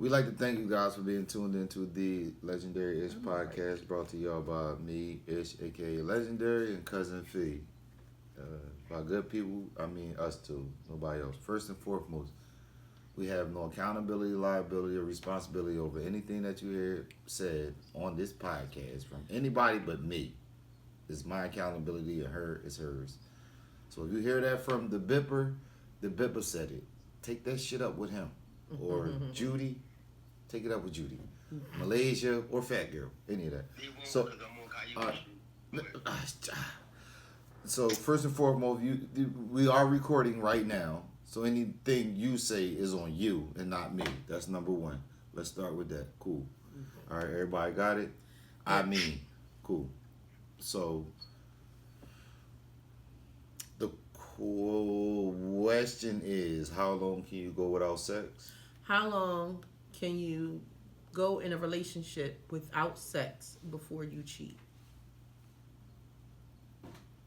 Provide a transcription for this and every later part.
We'd like to thank you guys for being tuned into the Legendary Ish podcast brought to y'all by me, Ish, aka Legendary, and Cousin Fee. By good people, I mean us too, nobody else. First and foremost, we have no accountability, liability, or responsibility over anything that you hear said on this podcast from anybody but me. It's my accountability, and her is hers. So if you hear that from the Bipper said it. Take that shit up with him. Or Judy, take it up with Judy. Malaysia or Fat Girl, any of that. So, so first and foremost, we are recording right now. So anything you say is on you and not me. That's number one. Let's start with that. Cool. All right, everybody got it? I mean, cool. So the question is, how long can you go without sex? How long can you go in a relationship without sex before you cheat?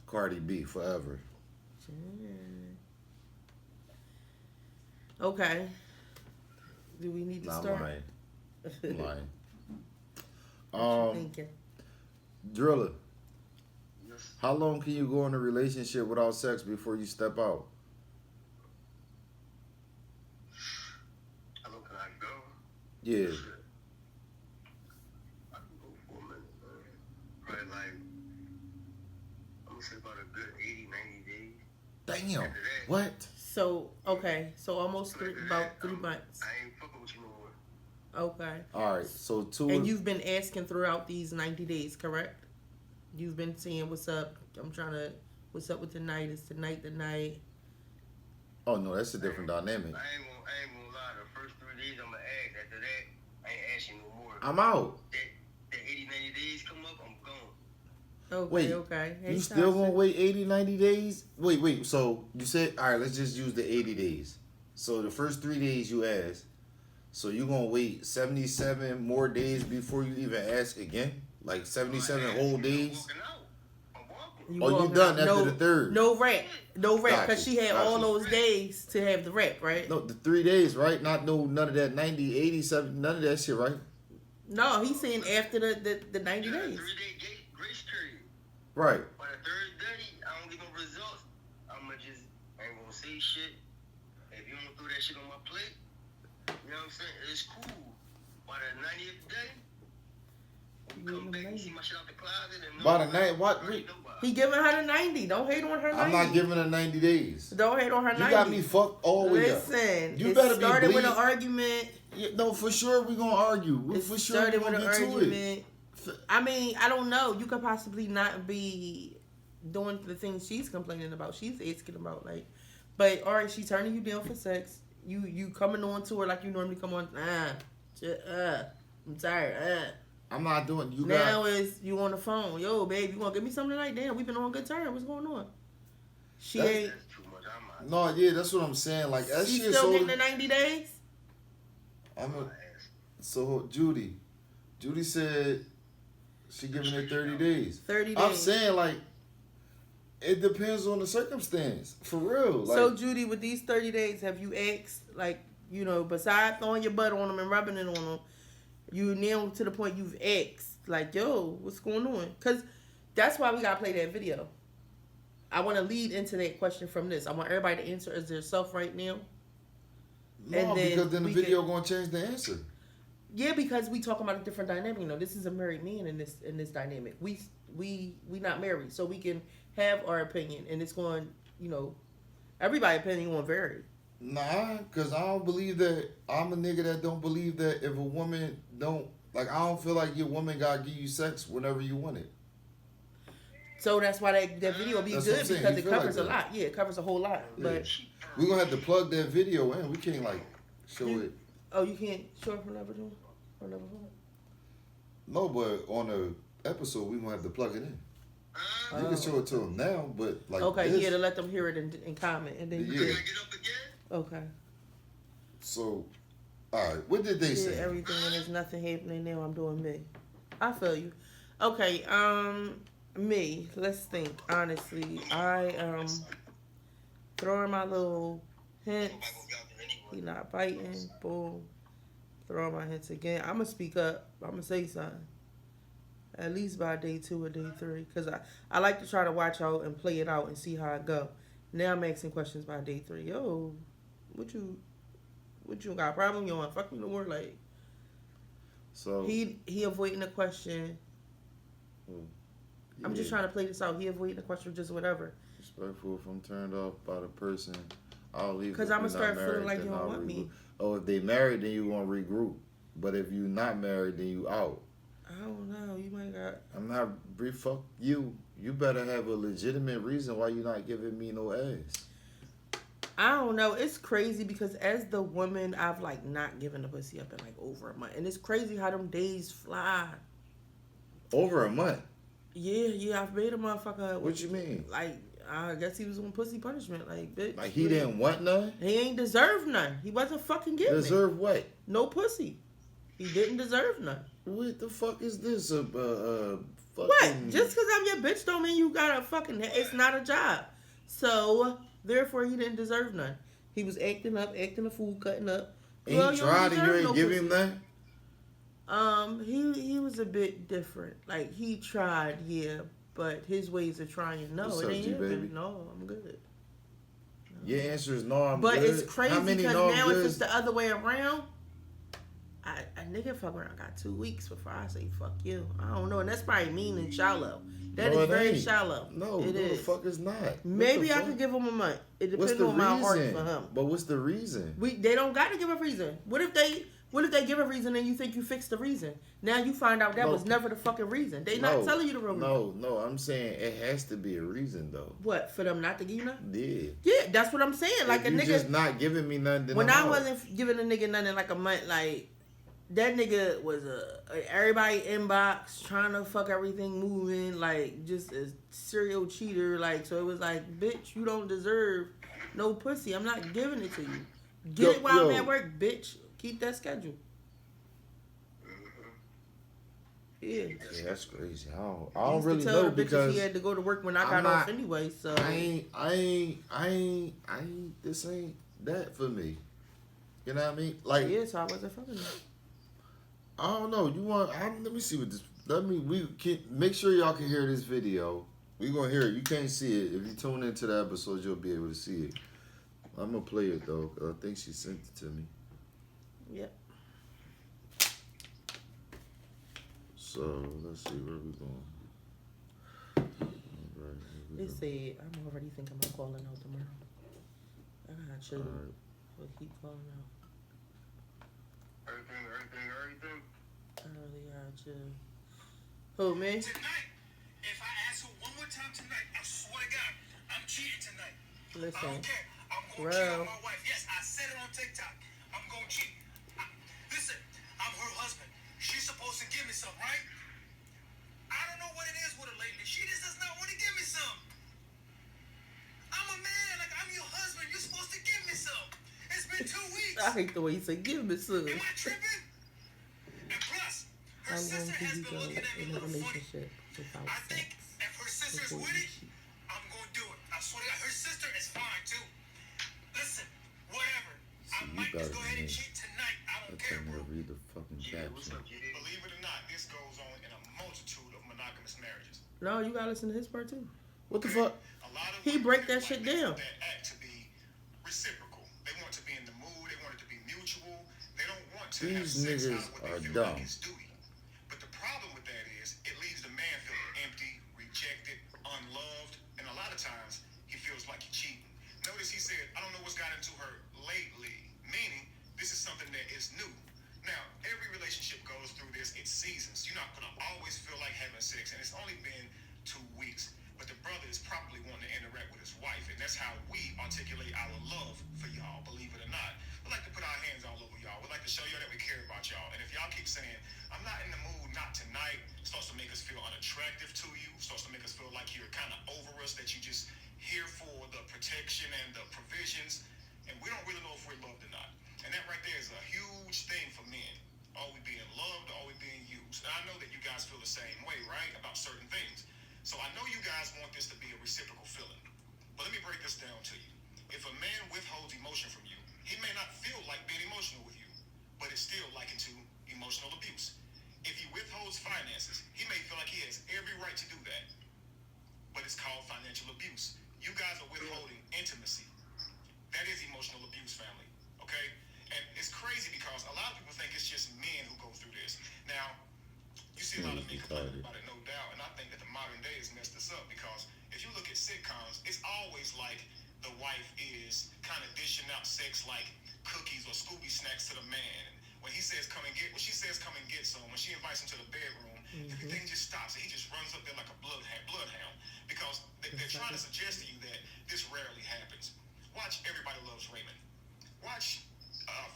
Cardi B, forever. Okay. Do we need to start? I'm lying. What you thinking? Driller. How long can you go in a relationship without sex before you step out? How long can I go? Yeah. I can go for a minute, man. Probably like, I'm gonna say about a good 80, 90 days. Damn. What? So, okay. So almost about 3 months. I ain't fucking with you no more. Okay. All right. So And you've been asking throughout these 90 days, correct? You've been saying, what's up? What's up with the night? Is tonight the night? Oh, no, that's a different dynamic. I ain't gonna lie. The first 3 days I'm gonna ask. After that, I ain't asking no more. I'm out. That 80, 90 days come up, I'm gone. Okay, Wait, okay. Hey, you still gonna wait 80, 90 days? Wait. So you said, all right, let's just use the 80 days. So the first 3 days you asked. So you gonna wait 77 more days before you even ask again? Like 77 whole days? I'm walking. You done after the third? No rap, Gotcha, because she had all those days to have the rap, right? No, the 3 days, right? None of that 90, 87, none of that shit, right? No, he's saying after the 90 days. 3-day grace period. Right. By the third day, I don't get no results. I'ma just ain't gonna say shit. If you don't throw that shit on my plate, you know what I'm saying? It's cool. By the 90th day, you come back and see my shit out the closet and By the night, what? He giving her the 90. Don't hate on her 90. I'm not giving her 90 days. Don't hate on her 90. You got me fucked all the way up. Listen, You it better be started with bleeding. an argument. Yeah, no, for sure we gonna argue. It For sure started we with gonna an get to argument. it. I mean, I don't know. You could possibly not be doing the things she's complaining about. She's asking about, like, but all right, she's turning you down for sex. You coming on to her like you normally come on. I'm tired. I'm not doing. You Now got. is you on the phone? Yo, babe, you want to give me something tonight? Damn, we've been on good terms. What's going on? She That's- ain't. That's too much. I'm No, yeah, that's what I'm saying. Like that She's shit. still So. getting the 90 days. So Judy said she giving it 30 days. 30 days. I'm saying like. It depends on the circumstance, for real. Like, So Judy, with these 30 days, have you asked, like, you know, besides throwing your butt on them and rubbing it on them, you now to the point you've asked, like, yo, what's going on? Because that's why we got to play that video. I want to lead into that question from this. I want everybody to answer as their self right now. no, and then because then the we video gonna change the answer. Yeah, because we talking about a different dynamic. You know, this is a married man in this dynamic. We not married, so we can have our opinion, and it's going, you know, everybody's opinion going to vary. Nah, because I don't believe that. I'm a nigga that don't believe that if a woman don't, like, I don't feel like your woman gotta give you sex whenever you want it. So that's why that video will be That's what I'm good, saying. because You it feel covers like a that. lot. Yeah, it covers a whole lot. Yeah. But We're gonna have to plug that video in. We can't, like, show it. Oh, you can't show it from another room? Or another room? No, but on the episode, we're gonna have to plug it in. You can show it to them now, but, like, Okay, this, yeah, to let them hear it in comment, and then you Yeah. Can I can, get up again? okay. So, alright, what did they Yeah, say? everything, and there's nothing happening now. I'm doing me. I feel you. Okay, me. Let's think. Honestly, I throwing my little hints. He not biting. Boom. throw my hints again. I'm gonna speak up. I'm gonna say something. At least by day 2 or day 3, because I like to try to watch out and play it out and see how it go. Now I'm asking questions by day 3. Yo, what you got a problem? You want to fuck me no more? Like, So he avoiding the question. I'm just trying to play this out. He avoiding the question, just whatever. Respectful. If I'm turned off by the person, I'll leave. Because I'm gonna start feeling like you don't want me. Oh, if they married, then you gonna regroup. But if you not married, then you out. I don't know. You might got. I'm not. Fuck you. You better have a legitimate reason why you not giving me no ass. I don't know. It's crazy because as the woman, I've like not given the pussy up in like over a month, and it's crazy how them days fly. Over a month. Yeah. I've made a motherfucker. What you mean? Like, I guess he was on pussy punishment. Like, bitch. Like he didn't want none. He ain't deserve none. He wasn't fucking getting Deserve what? no pussy. He didn't deserve none. What the fuck is this? Fucking... What? Just because I'm your bitch don't mean you got a fucking... It's not a job. So, therefore, he didn't deserve none. He was acting up, acting a fool, cutting up. And he tried and you ain't give him that? He was a bit different. Like, he tried, yeah, but his ways of trying, no, What's it up, ain't G, it, baby? No, I'm good. No. Your answer is no, I'm but good. it's crazy How many because no, now good? if it's the other way around, a nigga fuck around got 2 weeks before I say fuck you. I don't know, and that's probably mean and shallow. That No, is it very ain't. shallow. No, it is. The fuck is not. Maybe I fuck? could give him a month. It What's depends the on my heart reason? for him. But what's the reason? They don't got to give a reason. What if they give a reason and you think you fixed the reason? Now you find out that was never the fucking reason. They not telling you the real reason. No, I'm saying it has to be a reason though. What, for them not to give you nothing? Yeah. Yeah, that's what I'm saying. Like if a you nigga just not giving me nothing. Then when I'm I out. wasn't giving a nigga nothing in like a month, like that nigga was everybody inbox trying to fuck everything moving, like just a serial cheater. Like, so it was like, bitch, you don't deserve no pussy. I'm not giving it to you. Get it while I'm at work, bitch. Keep that schedule. Yeah. Yeah, that's crazy. I He don't used to really tell know the bitches because he had to go to work when I I'm got not- off anyway. So I ain't. This ain't that for me. You know what I mean? Like, yeah, so I wasn't fucking him. I don't know. You want? Let me see what this. We can make sure y'all can hear this video. We gonna hear it. You can't see it. If you tune into the episode, you'll be able to see it. I'm gonna play it though. 'Cause I think she sent it to me. Yep. So let's see where we going. They said I'm already thinking about calling out tomorrow. I gotta chill. Alright. We'll keep calling out. Everything. I really gotta chill. Who, me? Tonight, if I ask her one more time tonight, I swear to God, I'm cheating tonight. I Listen. don't care. I'm going to Bro. cheat on my wife. Yes, I said it on TikTok. I'm going to cheat. Listen, I'm her husband. She's supposed to give me some, right? I don't know what it is with her lately. She just does not want to give me some. I'm a man. Like, I'm your husband. You're supposed to give me some. It's been 2 weeks. I hate the way you say, give me some. Am I tripping? And plus, her I'm going sister to has be been looking at me in a a little funny. relationship without I think sex. if her sister's Before with you it, cheat. I'm gonna do it. I swear to God, her sister is fine too. Listen, whatever. I you might got just go it, ahead and man. cheat tonight. I I don't care, can't bro. read the fucking Yeah, what's caption. up, G? Believe it or not, this goes on in a multitude of monogamous marriages. No, you gotta listen to his part too. What the fuck? A lot of He women break feel that shit they down. want that act to be reciprocal. They want to be in the mood. They want it to be mutual. They don't want to have These sex niggas out of what are they feel dumb. like is duty. But the problem with that is it leaves the man feeling empty, rejected, unloved, and a lot of times he feels like he's cheating. Notice he said, I don't know what's got into her lately, meaning this is something that is new. Now, every relationship goes through this. It's seasons. You're not going to always feel like having sex, and it's only been 2 weeks. But the brother is probably wanting to interact with his wife, and that's how we articulate our love for y'all, believe it or not. We like to put our hands all over y'all. We like to show y'all that we care about y'all. And if y'all keep saying, I'm not in the mood, not tonight, it starts to make us feel unattractive to you, starts to make us feel like you're kind of over us, that you just here for the protection and the provisions, and we don't really know if we're loved or not. And that right there is a huge thing for men. Are we being loved? Or are we being used? And I know that you guys feel the same way, right? About certain things. So I know you guys want this to be a reciprocal feeling. But let me break this down to you. If a man withholds emotion from you, he may not feel like being emotional with you. but it's still likened to emotional abuse. If he withholds finances, he may feel like he has every right to do that, but it's called financial abuse. You guys are withholding intimacy. That is emotional abuse, family. Okay? And it's crazy because a lot of people think it's just men who go through this. Now, you see a lot of men complaining about it, no doubt, and I think that the modern day has messed us up because if you look at sitcoms, it's always like the wife is kind of dishing out sex like cookies or Scooby snacks to the man. When he says come and get, when she says come and get some, when she invites him to the bedroom, everything just stops and he just runs up there like a bloodhound because they're trying to suggest to you that this rarely happens. Watch Everybody Loves Raymond. Watch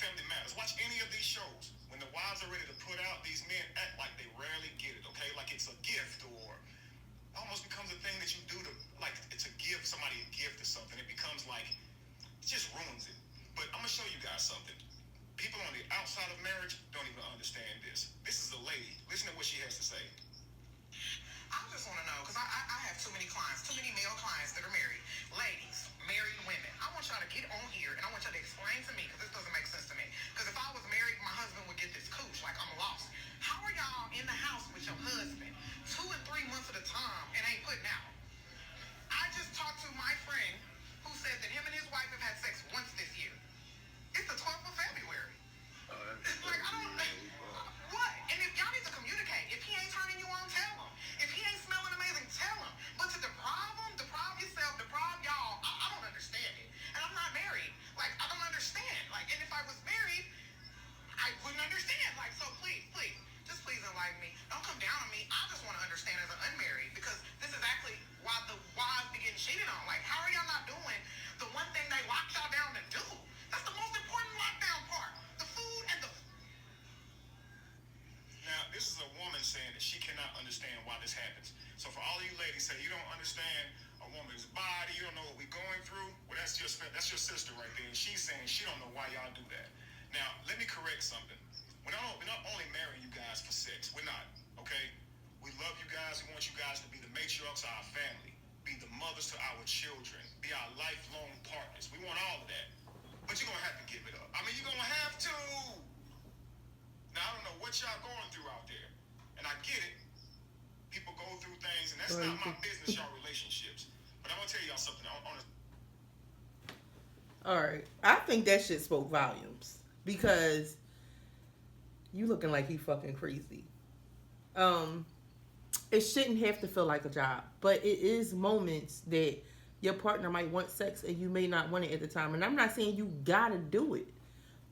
Family Matters. Watch any of these shows. When the wives are ready to put out, these men act like they rarely get it, okay? Like it's a gift or almost becomes a thing that you do to, like, to give somebody a gift or something. It becomes like, it just ruins it. But I'm going to show you guys something. People on the outside of marriage don't even understand this. This is a lady. Listen to what she has to say. I just want to know, because I have too many clients, too many male clients that are married. Ladies, married women, I want y'all to get on here and I want y'all to explain to me, because this doesn't make sense to me. Because if I was married, my husband would get this cooch, like I'm lost. How are y'all in the house with your husband 2 and 3 months at a time and ain't putting out? I just talked to my friend who said that him and his wife have had sex once this year. It's the 12th of February. It's like, I don't, what? And if y'all need to communicate, if he ain't turning you on, tell him. If he ain't smelling amazing, tell him. But to deprive yourself, deprive y'all, I don't understand it. And I'm not married. Like, I don't understand. Like, and if I was married, I wouldn't understand. Like, so please, just please enlighten me. Don't come down on me. I just want to understand as an unmarried, because this is actually why the wives be getting cheated on. Like, how are y'all not doing the one thing they locked y'all down to do? That's the most important lockdown part. The food and the... Now, this is a woman saying that she cannot understand why this happens. So for all of you ladies say you don't understand a woman's body, you don't know what we're going through, well, that's your sister right there. And she's saying she don't know why y'all do that. Now, let me correct something. We're not only marrying you guys for sex. We're not, okay? We love you guys. We want you guys to be the matriarchs of our family, be the mothers to our children, be our lifelong partners. We want all of that. But you're going to have to give it up. I mean, you're going to have to. Now, I don't know what y'all going through out there. And I get it. People go through things, and that's not my business, y'all relationships. But I'm going to tell y'all something. All right. I think that shit spoke volumes. Because you looking like he fucking crazy. It shouldn't have to feel like a job. But it is moments that your partner might want sex and you may not want it at the time. And I'm not saying you gotta do it.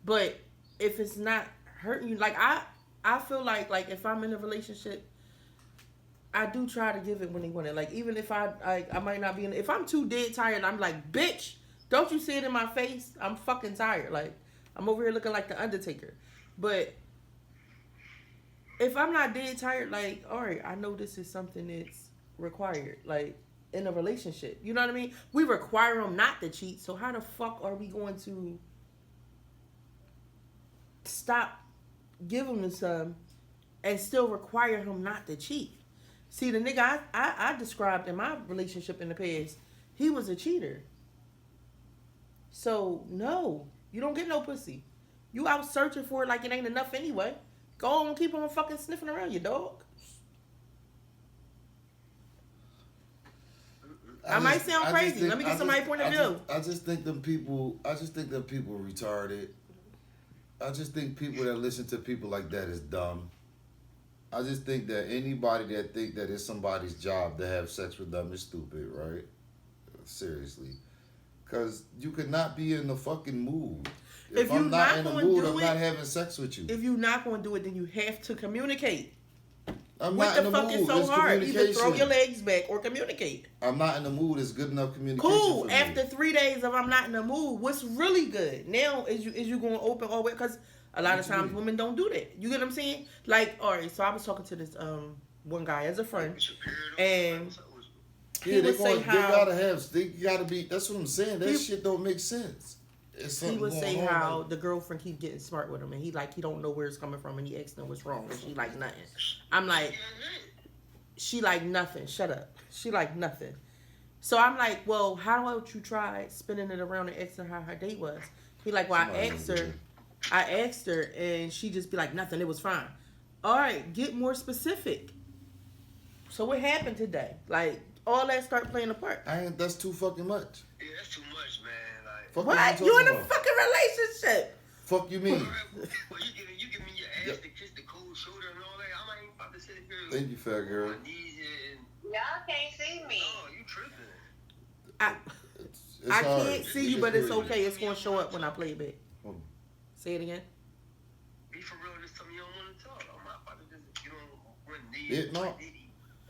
But if it's not hurting you, like I feel like if I'm in a relationship, I do try to give it when they want it. Like even if I might not be in, if I'm too dead tired, I'm like, bitch, don't you see it in my face? I'm fucking tired. Like I'm over here looking like the Undertaker. But if I'm not dead tired, like, all right, I know this is something that's required. Like in a relationship, you know what I mean? We require them not to cheat, so how the fuck are we going to stop giving him some and still require him not to cheat? See, the nigga I described in my relationship in the past, he was a cheater. So no, you don't get no pussy. You out searching for it like it ain't enough anyway. Go on, keep on fucking sniffing around, you dog. I might sound crazy. Let me get somebody's point of view. I just think them people retarded. I just think people that listen to people like that is dumb. I just think that anybody that think that it's somebody's job to have sex with them is stupid, right? Seriously. Because you could not be in the fucking mood. If I'm not in the mood, I'm not having sex with you. If you're not going to do it, then you have to communicate. I'm not in the mood. What the fuck is so hard? Either throw your legs back or communicate. I'm not in the mood. It's good enough communication. Cool. For me. After 3 days of I'm not in the mood, what's really good now is you going to open all the way? Because a lot of times women don't do that. You get what I'm saying? Like, all right, so I was talking to this one guy as a friend, and yeah, they gotta be. That's what I'm saying. That shit don't make sense. He would say how the girlfriend keep getting smart with him, and he don't know where it's coming from, and he asks them what's wrong, and she like nothing. I'm like, she like nothing. Shut up. She like nothing. So I'm like, well, how about you try spinning it around and asking her how her date was? He like, well, I asked her I asked her, and she just be like, nothing. It was fine. All right, get more specific. So what happened today? Like all that start playing a part. That's too fucking much. Yeah, that's too much, man. Like, Fuck What? you You in talking a about? fucking relationship? Fuck you mean? all right, well, you giving me your ass to kiss the cold shoulder and all that. I'm not even about to sit here. Thank you, fat girl. On my knees and Y'all can't see me. oh, you tripping? I It's I hard. can't see you, but it's okay. It's gonna show up when I play it back. Hold on. Say it again. Be for real. Just tell me you don't want to talk. I'm not about to just run knees. Yeah, no.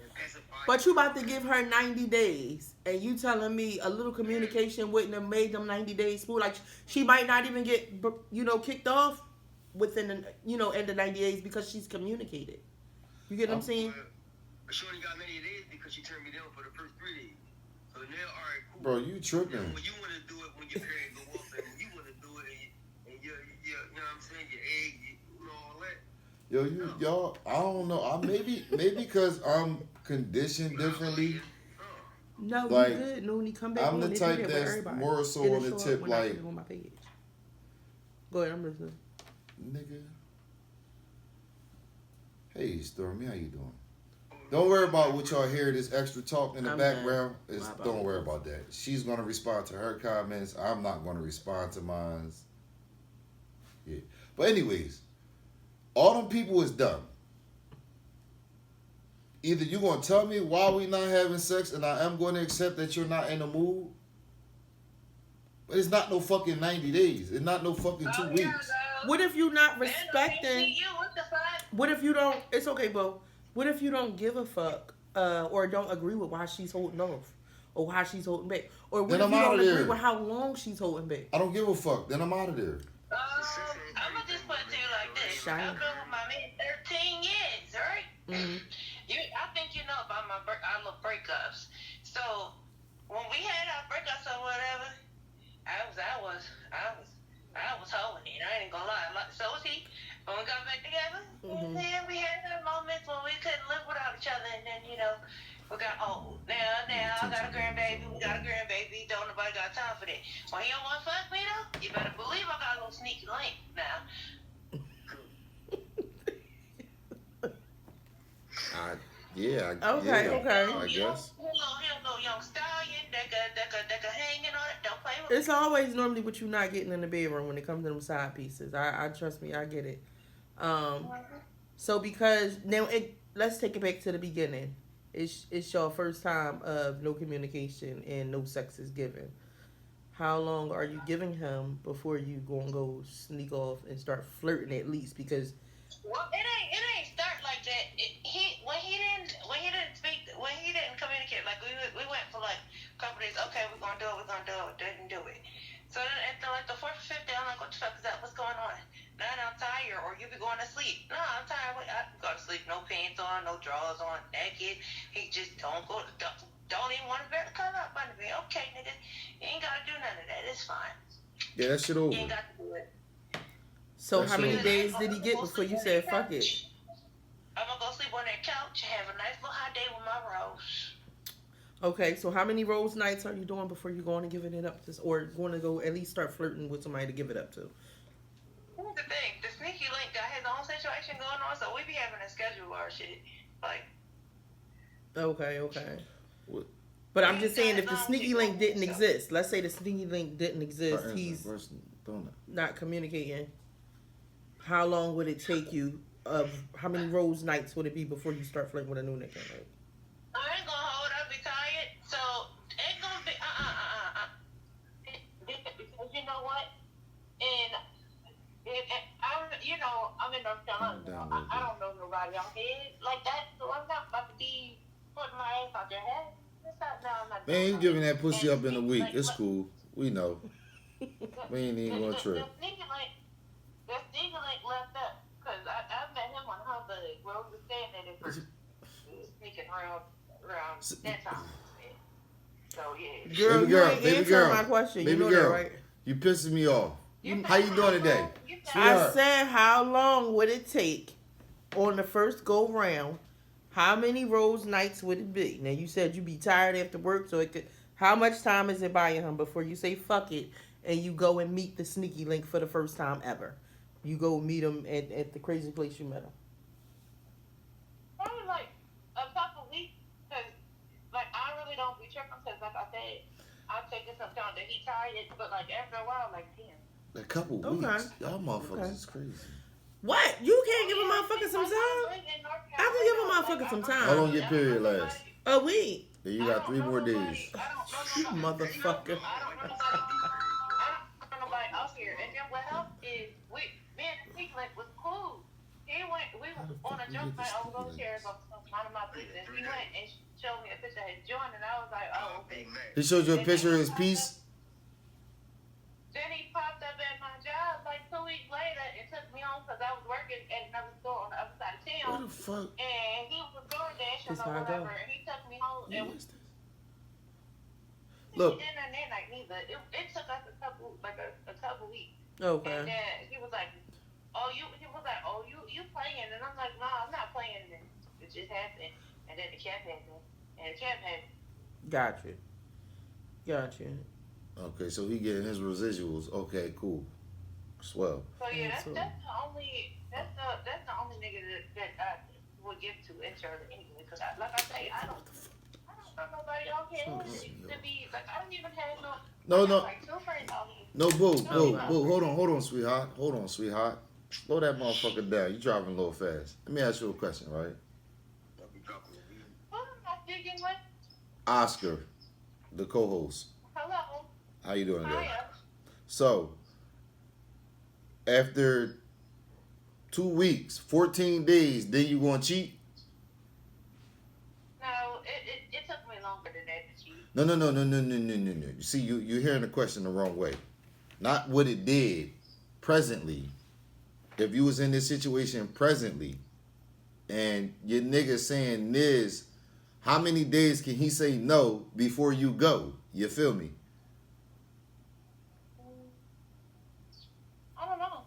And pacify But you about to give her 90 days, and you telling me a little communication wouldn't have made them 90 days smooth. Like she might not even get, kicked off within the, end of 90 days because she's communicated. You get what I'm saying? But she only got 90 days because she turned me down for the first 3 days. So now, all right, cool. Bro, you tripping. Now, when you want to do it, when your period go up, and when you want to do it, and you know what I'm saying, your egg, all that. Yo, y'all, I don't know. Maybe because I'm conditioned differently. No, Like, you good. No, when you come back I'm on, the they do type that with that's everybody. more so It'll on the show up tip, when I like, put it on my page. Go ahead, I'm listening. nigga. Hey, Stormy, how you doing? Don't worry about what y'all hear, this extra talk in the I'm background. done. My Don't worry about that. She's going to respond to her comments. I'm not going to respond to mine. Yeah. But anyways, all them people is dumb. Either you're going to tell me why we not having sex and I am going to accept that you're not in the mood. But it's not no fucking 90 days. It's not no fucking 2 weeks. What if you not Man, I can't respecting? see you. What the fuck? What if you don't? It's okay, Bo. What if you don't give a fuck, or don't agree with why she's holding off, or why she's holding back, or what Then if I'm you outta don't agree there. with how long she's holding back? I don't give a fuck. Then I'm out of there. I'm gonna just put it to you like this. Shine. I've been with my man 13 years, right? Mm-hmm. I think you know about our little breakups. So when we had our breakups or whatever, I was holding it. I ain't gonna lie. So was he. When we got back together, Mhm. and then we had our moments when we couldn't live without each other, and then we got old. Now I got a grandbaby. We got a grandbaby. Don't nobody got time for that. When you don't want to fuck me though, you better believe I got a little sneaky link now. Okay. I guess. Little young stallion that could hang and all that. Don't play with me. It's always normally what you're not getting in the bedroom when it comes to them side pieces. I trust me, I get it. So because now let's take it back to the beginning. It's your first time of no communication and no sex is given. How long are you giving him before you gonna go sneak off and start flirting at least? Because Well, it ain't start like that. When he didn't communicate, like we went for like a couple days. Okay, we're gonna do it. Didn't do it. So then at the fourth or fifth day, I'm like, what the fuck is that? What's going on? Now I'm tired, or you be going to sleep. No, I'm tired. I go to sleep, no pants on, no drawers on, naked. He just don't even want to come up under me. Okay, nigga, you ain't gotta do none of that. It's fine. Yeah, that shit over. You ain't got to do it. so That's how many it. days did he get before you said fuck it? I'm gonna go sleep on that couch, have a nice little hot day with my rose. Okay, so how many rose nights are you doing before you're going to giving it up to, or going to go at least start flirting with somebody to give it up to? Here's the thing, the sneaky link got his own situation going on, so we be having to schedule our shit. Like, Okay. What? But I'm just saying, if the sneaky link didn't exist, let's say the sneaky link didn't exist, he's not communicating. How long would it take you? How many rose nights would it be before you start flirting with a new nigga? Like, I ain't gonna hold up, be tired, so ain't gonna be because you know what? And I'm in North Carolina. I don't know nobody out here like that, so I'm not about to be putting my ass out their head. I'm not Man, you doing giving that. that pussy up in a week. Like, It's cool. We know. We ain't even gonna trip. The sneaky link left up because I met him on Humbug where we were staying at it for sneaking around that time. So yeah. girl, Baby you girl, ain't baby answering girl, my question. baby You know girl. that, right? You pissing me off. How you doing today? I Sweetheart. said, how long would it take on the first go round? How many rose nights would it be? Now you said you'd be tired after work, so it could. How much time is it buying him before you say fuck it and you go and meet the sneaky link for the first time ever? you go meet him at the crazy place you met him? Probably like a couple weeks, cause like I really don't be tripping, cause like I said, I take this up down that he tired, but like after a while, like damn. A couple Okay. weeks. Y'all motherfuckers Okay. is crazy. What? You can't give a motherfucker some time? I can give a motherfucker some time. How long your period last? A week. Then you got 3 more days. You motherfucker. I don't know nobody out here. And then what helped is me and Cleveland was cool. We was on a jump night over those chairs of none of my business. He went and showed me a picture of his joint, and I was like, oh, okay. He showed you a picture of his piece? Then he popped up at my job like 2 weeks later and took me home because I was working at another store on the other side of What town. the fuck? And he was door dashing This or how I go. whatever, and he took me home. Who And is this? he Look. didn't that night neither. It took us a couple weeks. Okay. And then he was like, you playing? And I'm like, no, I'm not playing. And it just happened. And then the cat happened. And the cat happened. Gotcha. Okay, so he getting his residuals. Okay, cool. Swell. So yeah, that's So- the only nigga that I would give to intern anyway. Because like I say, I don't know nobody out here to be like I don't even have No, I got no. like 2 friends out here. No, boo. Hold on, sweetheart. Slow that motherfucker down. You driving a little fast. Let me ask you a question, right? Who am I speaking with? Oscar, the co-host. Hello. How you doing today? Hiya. So, after 2 weeks, 14 days, then you gonna cheat? No, it took me longer than that to cheat. No. You see, you're hearing the question the wrong way. Not what it did presently. If you was in this situation presently, and your nigga saying this, how many days can he say no before you go? You feel me? I don't know.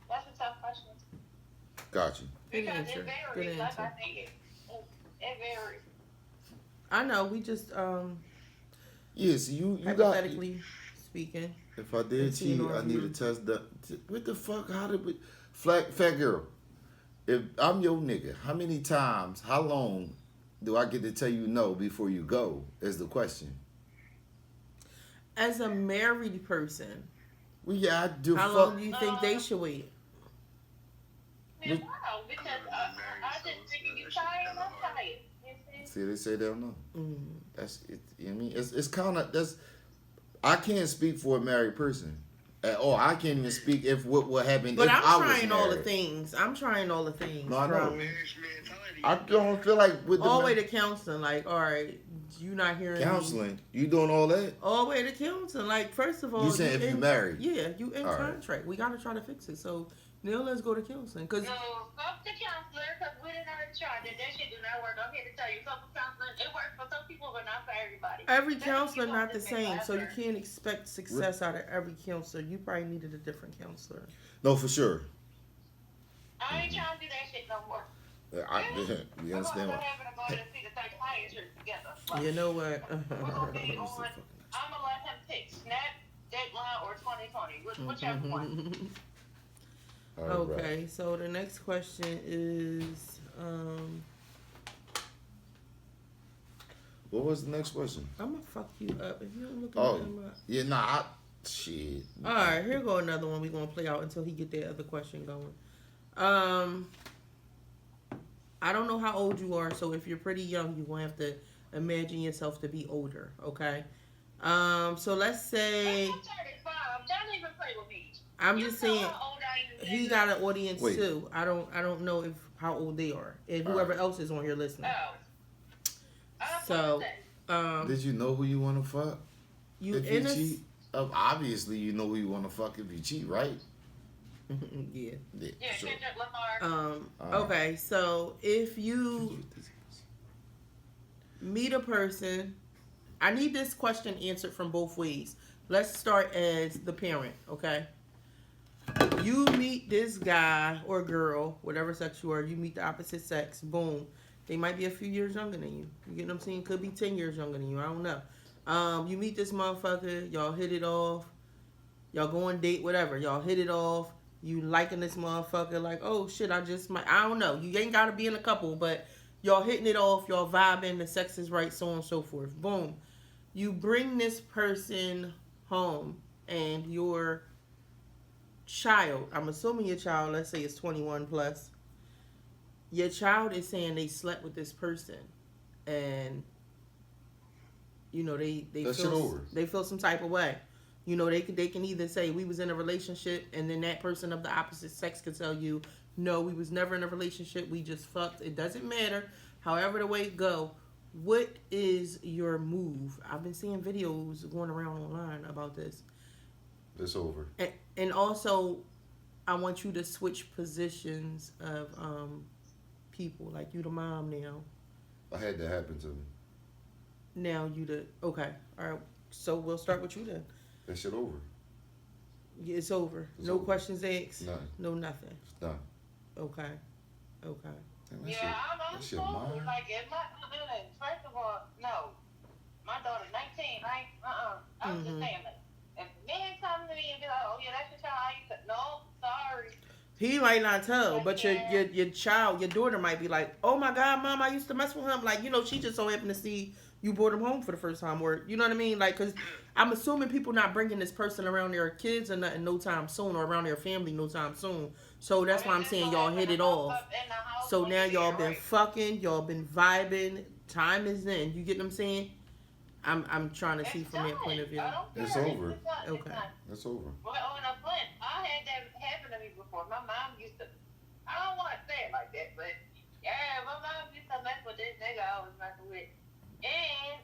That's a tough question. Got you. Good Because answer. it varies. Good Like answer. I think it varies. I know. We just Yeah, so you got. hypothetically speaking. If I did And seeing cheat, all I of need you. to test that. What the fuck? How did we? Fat girl. If I'm your nigga, how many times, how long do I get to tell you no before you go? Is the question. As a married person, Well, yeah, I do. how fuck. long do you think they should wait? Yeah, wow, because I just figured you tired, I'm tired. You see? See, they say they don't know. Mm. That's it. You know what I mean, it's kind of that's. I can't speak for a married person at all. I can't even speak if what happened. But if I I'm was trying all the married. things. I'm trying all the things. No, I know. from Marriage mentality. I don't feel like with the all the way to counseling. Like, all right, you not hearing me. counseling. You doing all that? All the way to counseling. Like, first of all, You saying if you married? Yeah, you in All right. contract. We gotta try to fix it. So now let's go to counseling. Cause No, fuck the counselor, because we didn't already try that. That shit do not work. I'm here to tell you, couple counseling, it works for some people, but not for everybody. every That's counselor what you not the want to make same. So you forever. can't expect success out of every counselor. You probably needed a different counselor. No, for sure. I ain't trying to do that shit no more. We understand We're why. having to go to see the psychiatrist together. You know what? We're gonna be on. I'm gonna let him pick Snap, Deadline, or 2020, whichever one. All right, bro. Okay, so the next question is, What was the next question? I'm gonna fuck you up if you don't look Oh. at him up. Yeah, shit. All right, here go another one. We gonna play out until he get that other question going. I don't know how old you are, so if you're pretty young, you gonna have to imagine yourself to be older. Okay. So let's say I'm 35. Don't even play with me. I'm You just know saying how old I am, he nigga. got an audience Wait. too. I don't know if how old they are and All whoever else is on here listening. Oh. So, Did you know who you want to fuck you if in you a cheat? Obviously, you know who you want to fuck if you cheat, right? yeah. Yeah, sure. Kendrick Lamar. Okay, so if you meet a person, I need this question answered from both ways. Let's start as the parent, okay? You meet this guy or girl, whatever sex you are, you meet the opposite sex, boom. They might be a few years younger than you. You get what I'm saying? Could be 10 years younger than you. I don't know. You meet this motherfucker, y'all hit it off, y'all go on date, whatever. Y'all hit it off. You liking this motherfucker like, oh shit, I don't know. You ain't gotta be in a couple, but y'all hitting it off, y'all vibing, the sex is right, so on and so forth. Boom. You bring this person home and your child, I'm assuming your child, let's say it's 21 plus, your child is saying they slept with this person and they feel some type of way. They can either say we was in a relationship, and then that person of the opposite sex could tell you, no, we was never in a relationship. We just fucked. It doesn't matter. However the way it go, what is your move? I've been seeing videos going around online about this. It's over. And also, I want you to switch positions of people. Like you the mom now. I had that happen to me. Now you the okay. All right. So we'll start with you then. That shit over. Yeah, it's over. No over. Questions asked. Nothing. No nothing. It's done. Okay. Damn, Yeah, I'm shit cool. mine. Like, if first of all, no. My daughter's 19. I was just saying, like, if a man comes to me and be like, oh, yeah, that's your child, you said, no, sorry. He might not tell, but your child, your daughter might be like, oh my God, mom, I used to mess with him. Like, she just so happened to see you brought him home for the first time, or you know what I mean? Like, because I'm assuming people not bringing this person around their kids or nothing no time soon, or around their family no time soon. So that's why I'm saying y'all hit it off. So now y'all been fucking, y'all been vibing. Time is in. You get what I'm saying? I'm trying to see from that point of view. It's over. Okay. It's over. Well, on a foot, I had that happen to me before. My mom used to, I don't want to say it like that, but yeah, my mom used to mess with this nigga I was messing with. And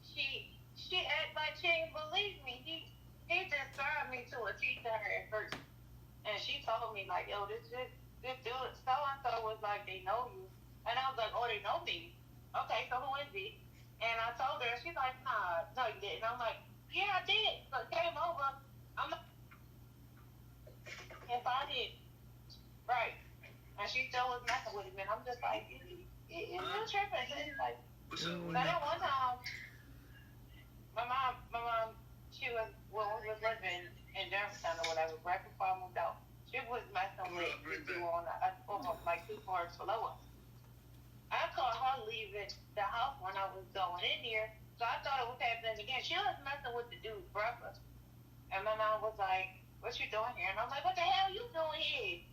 she act like she didn't believe me. He described me to a teacher at first. And she told me, like, yo, this dude, so-and-so was like, they know you. And I was like, oh, they know me. Okay, so who is he? And I told her, she's like, nah, no, you didn't. I'm like, yeah, I did. So it came over. I'm like, if I did. Right. And she still was messing with him. And I'm just like, you're tripping. It's like, so that one time, my mom, she was, we was living in Durham or whatever, right before I moved out. She was messing with this dude on like 2 floors below us. I caught her leaving the house when I was going in here, so I thought it was happening again. She was messing with the dude's brother. And my mom was like, what you doing here? And I'm like, what the hell you doing here?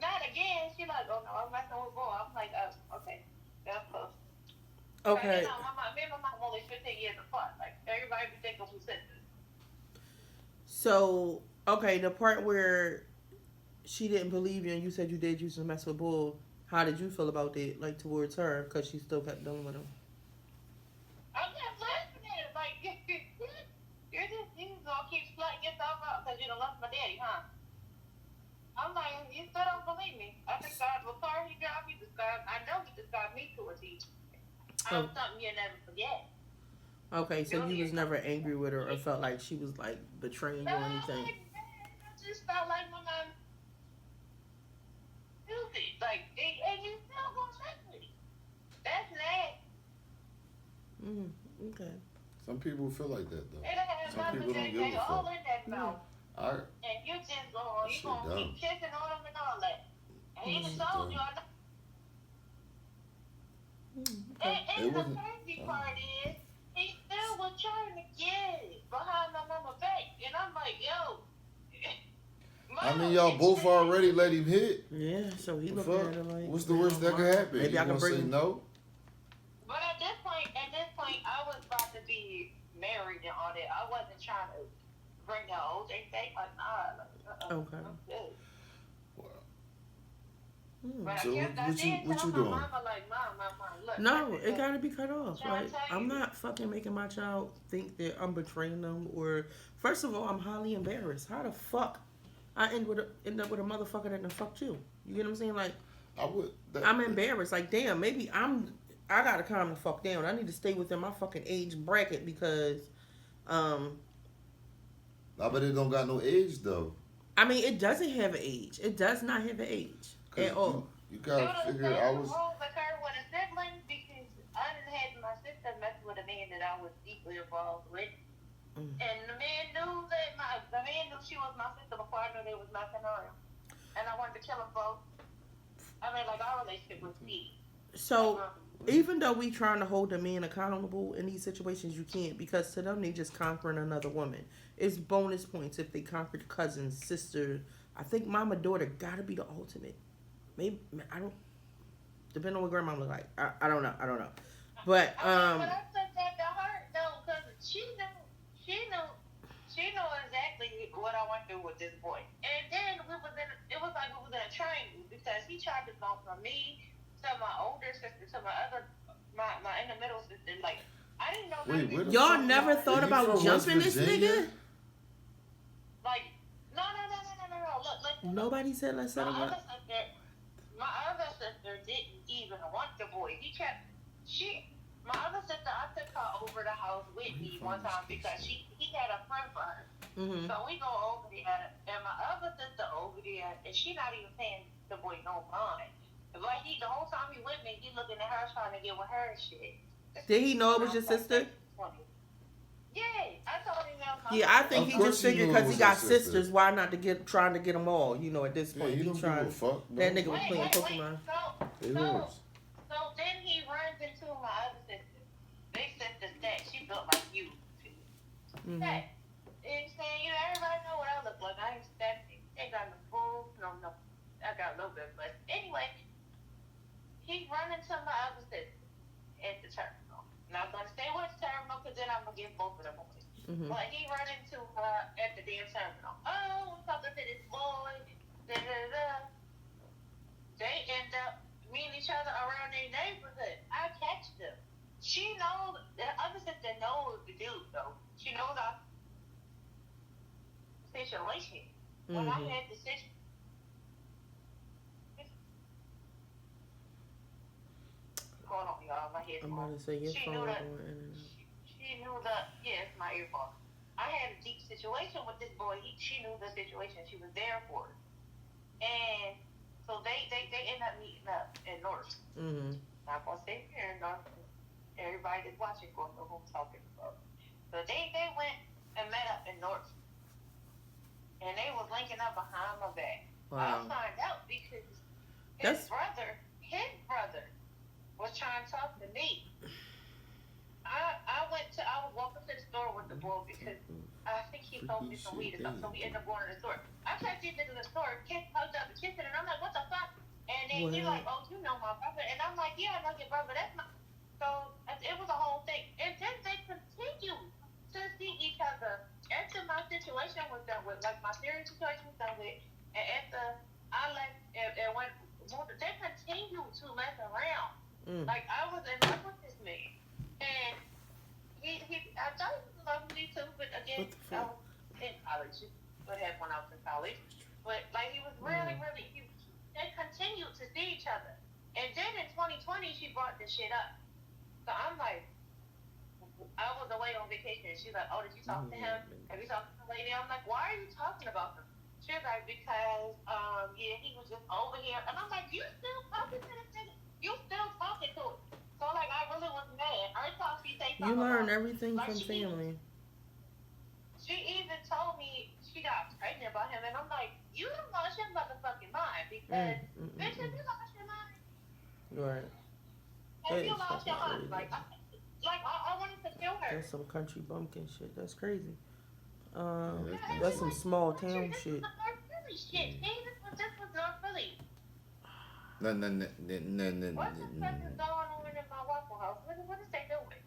Not again. She like, oh no, I'm messing with boy. I'm like, oh, okay. That's close. Okay. Me and my mom only 15 years apart. Like, everybody be thinking we're sisters. So, okay, the part where she didn't believe you and you said you did use to mess with Bull, how did you feel about that, like, towards her, because she still kept dealing with him? I'm just listening. Like, you just gonna keep slutting yourself out because you done lost my daddy, huh? I'm like, you still don't believe me. I described what car he drive, I know he described me to a T. I'm something you'll never forget. Okay, so you was never angry with her or felt like she was, like, betraying you or anything? I just felt like my mom stupid. Like, and you still gonna check me. That's that. Okay. Some people feel like that, though. Some people don't give a fuck. All in that mouth. And you just you gonna keep kissing on them and all that. And he just told you, and the crazy part is, he still was trying to get it behind my mama's back. And I'm like, yo. I mean, y'all both already let him hit. Yeah, so he looking at her like, what's the worst that could happen? Maybe I can bring say no? But at this point, I was about to be married and all that. I wasn't trying to bring the old thing back. Like, nah. Okay. I'm good. Wow. So what you doing? Mama, like, Mom, look. No, it gotta be cut off. Like, I'm not fucking making my child think that I'm betraying them, or first of all, I'm highly embarrassed. How the fuck I end up with a motherfucker that done fucked you? You get what I'm saying? Like, I'm embarrassed. Like, damn, maybe I gotta calm the fuck down. I need to stay within my fucking age bracket because, I bet it don't got no age though. I mean, it doesn't have an age. It does not have an age at all. You gotta figure I was. With her with a sibling because I didn't have my sister mess with a man that I was deeply involved with. And the man knew she was my sister before I knew they was messing around. And I wanted to kill them both. I mean, like, our relationship was deep. So even though we trying to hold the man accountable in these situations, you can't, because to them they just conquering another woman. It's bonus points if they conquered cousins, sister. I think mama daughter gotta be the ultimate. Maybe I don't. Depending on what grandma look like. I don't know. I don't know. But But I said that to her though, because she knew exactly what I went through with this boy. And then it was like we was in a triangle because he tried to go from me to my older sister to my in the middle sister. Like I didn't know. Wait, where the y'all fuck- never thought you about from West jumping this Virginia? nigga? Like no. Look. Nobody said let's settle up. My other sister didn't even want the boy. My other sister, I took her over the house with me one time because he had a friend for her. Mm-hmm. So we go over there, and my other sister over there, and she not even paying the boy no mind. But the whole time he with me, he looking at her trying to get with her and shit. Did he know it was your sister? Yeah, I told him that was my Yeah, I sister. think Of he course just he figured knew because it he was got his sister. sisters, why not trying to get them all? You know, at this Yeah, point, you he don't trying. give a fuck. Bro. That nigga was playing Pokemon. It So was. then he runs into my other sister. Big sister that she built like you. Mm-hmm. That. And saying, everybody know what I look like. I ain't stepping. Ain't got no food. No. I got a little bit, but anyway, he run into my other sister at the terminal. Not gonna say which terminal, because then I'm gonna give both of them away. Mm-hmm. But he run into her at the damn terminal. Oh, I'm talking to this boy. They end up meeting each other around their neighborhood. I catch them. She knows, the other sister knows the dude, though. She knows our situation. When I had the situation, hold on, y'all, my head's I'm on. about to say your She phone knew that. going in and out. She knew that. Yeah, it's my earphone. I had a deep situation with this boy. She knew the situation. She was there for it. And so they end up meeting up in North. Mm-hmm. Not gonna stay here in North. Everybody that's watching gonna know who I'm talking about. So they went and met up in North. And they was linking up behind my back. Wow. I found out because That's- his brother was trying to talk to me. I was walking to the store with the boy because I think he sold me some weed or something, so we ended up going to the store. I tried to get into the store, hugged up and kissing, and I'm like, what the fuck? And then he's like, oh, you know my brother. And I'm like, yeah, I know your brother. That's my... So it was a whole thing. And then they continue to see each other. After my situation was done with, like my serious situation was done with, and after I left and went, they continued to mess around. Like I was in love with this man. And I thought he was lovely too, but again, I was in college. What happened when I was in college? But like he was really, they continued to see each other. And then in 2020, she brought this shit up. So I'm like, I was away on vacation, and she's like, oh, did you talk to him? Have you talked to the lady? I'm like, why are you talking about him? She was like, because, yeah, he was just over here. And I'm like, you still talking to this nigga? You still talking to him? So, like, I really was mad. Every time she say something You learn about, everything like, from family. She even told me she got pregnant by him, and I'm like, you don't lost your motherfucking mind because, bitch, if you lost your mind, Right. if you lost your mind, like, I wanted to kill her. That's some country bumpkin shit. That's crazy. Yeah, That's some small town This shit. was North Philly shit. See, this was North Philly. No. What the fuck is going on in my Waffle House? What is they doing?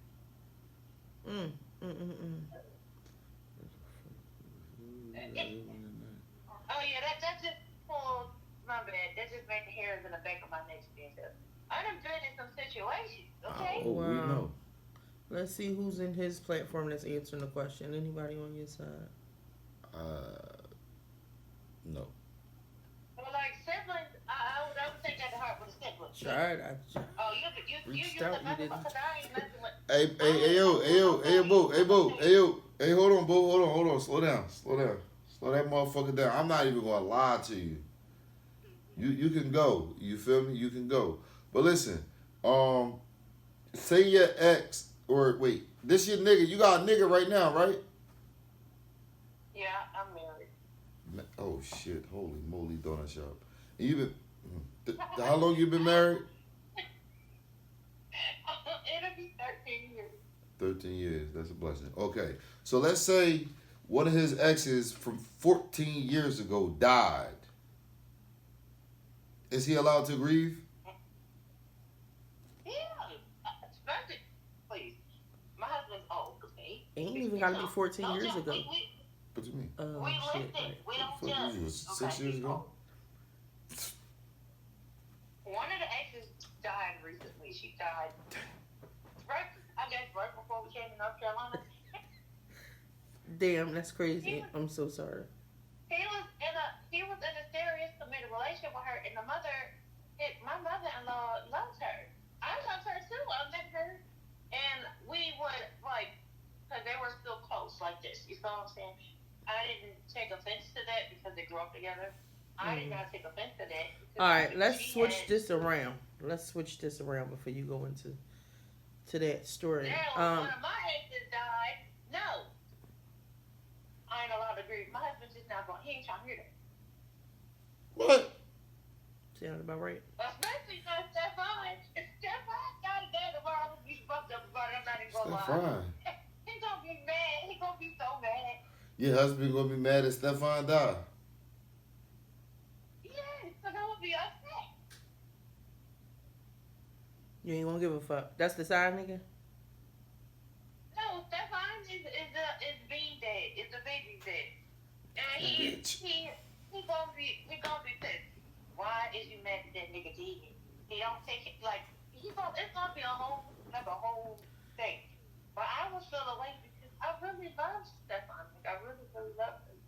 Oh yeah, that just pulled my bad. That just made the hairs in the back of my neck stand up. I done been in some situations, okay? Oh, we Wow. know. Let's see who's in his platform that's answering the question. Anybody on your side? No. Well, like siblings, I would take that to heart with a sibling. Tried. Oh, you Reached the out, you motherfucker, didn't. because I ain't messing with. Hey, Bo, hey, hold on, slow down, slow that motherfucker down. I'm not even gonna lie to you. You can go, you feel me? You can go. But listen, say your ex, or wait, this your nigga. You got a nigga right now, right? I'm married. Oh shit! Holy moly, donut shop. And you been? How long you been married? It'll be 13 years. 13 years. That's a blessing. Okay, so let's say one of his exes from 14 years ago died. Is he allowed to grieve? Yeah. Especially, please. My husband's old, okay? Ain't even gotta be 14 years ago. What do you mean? Oh We shit! listen. Right. We don't Fuck, judge. you was 6 years ago? One of the exes died recently. She died right, I guess, right before we came to North Carolina. Damn, that's crazy. I'm so sorry. He was in a serious committed relationship with her, and my mother-in-law loves her. I love her too. I met her, and we would because they were still close like this. You know what I'm saying? I didn't take offense to that because they grew up together. I did not take offense to that. All right, let's switch this around. Let's switch this around before you go into that story. Now, one of my exes died. No, I ain't allowed to grieve. My husband's just not going. He ain't trying to hear that. What? Sound about right? Especially because Stefan. If Stefan got a day tomorrow, I'm gonna be fucked up about it. I'm not even gonna lie. Stefan. He's gonna be mad. He's gonna be so mad. Your husband gonna be mad if Stefan die. Yeah, because I'm gonna be upset. You ain't gonna give a fuck. That's the side nigga. No, Stefan is being dead. Is the baby dead? And he gonna be pissed. Why is you mad at that nigga dead? He don't take it like it's gonna be a whole thing. But I was feel away because I really love Stefan. Like, I really love him.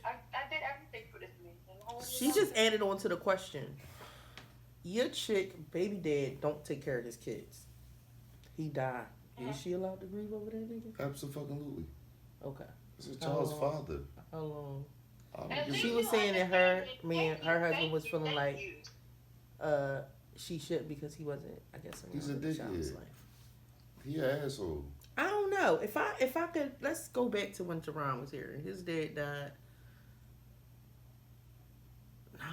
I did everything for this man. She just added on to the question. Your chick, baby dad, don't take care of his kids. He died. Is she allowed to grieve over that nigga? Absolutely. Okay. It's a child's father. How long? And She was saying that her husband was feeling like she should because he wasn't, I guess, He's a in the child's dickhead. life. He an asshole. I don't know. If I could, let's go back to when Teron was here. His dad died. No,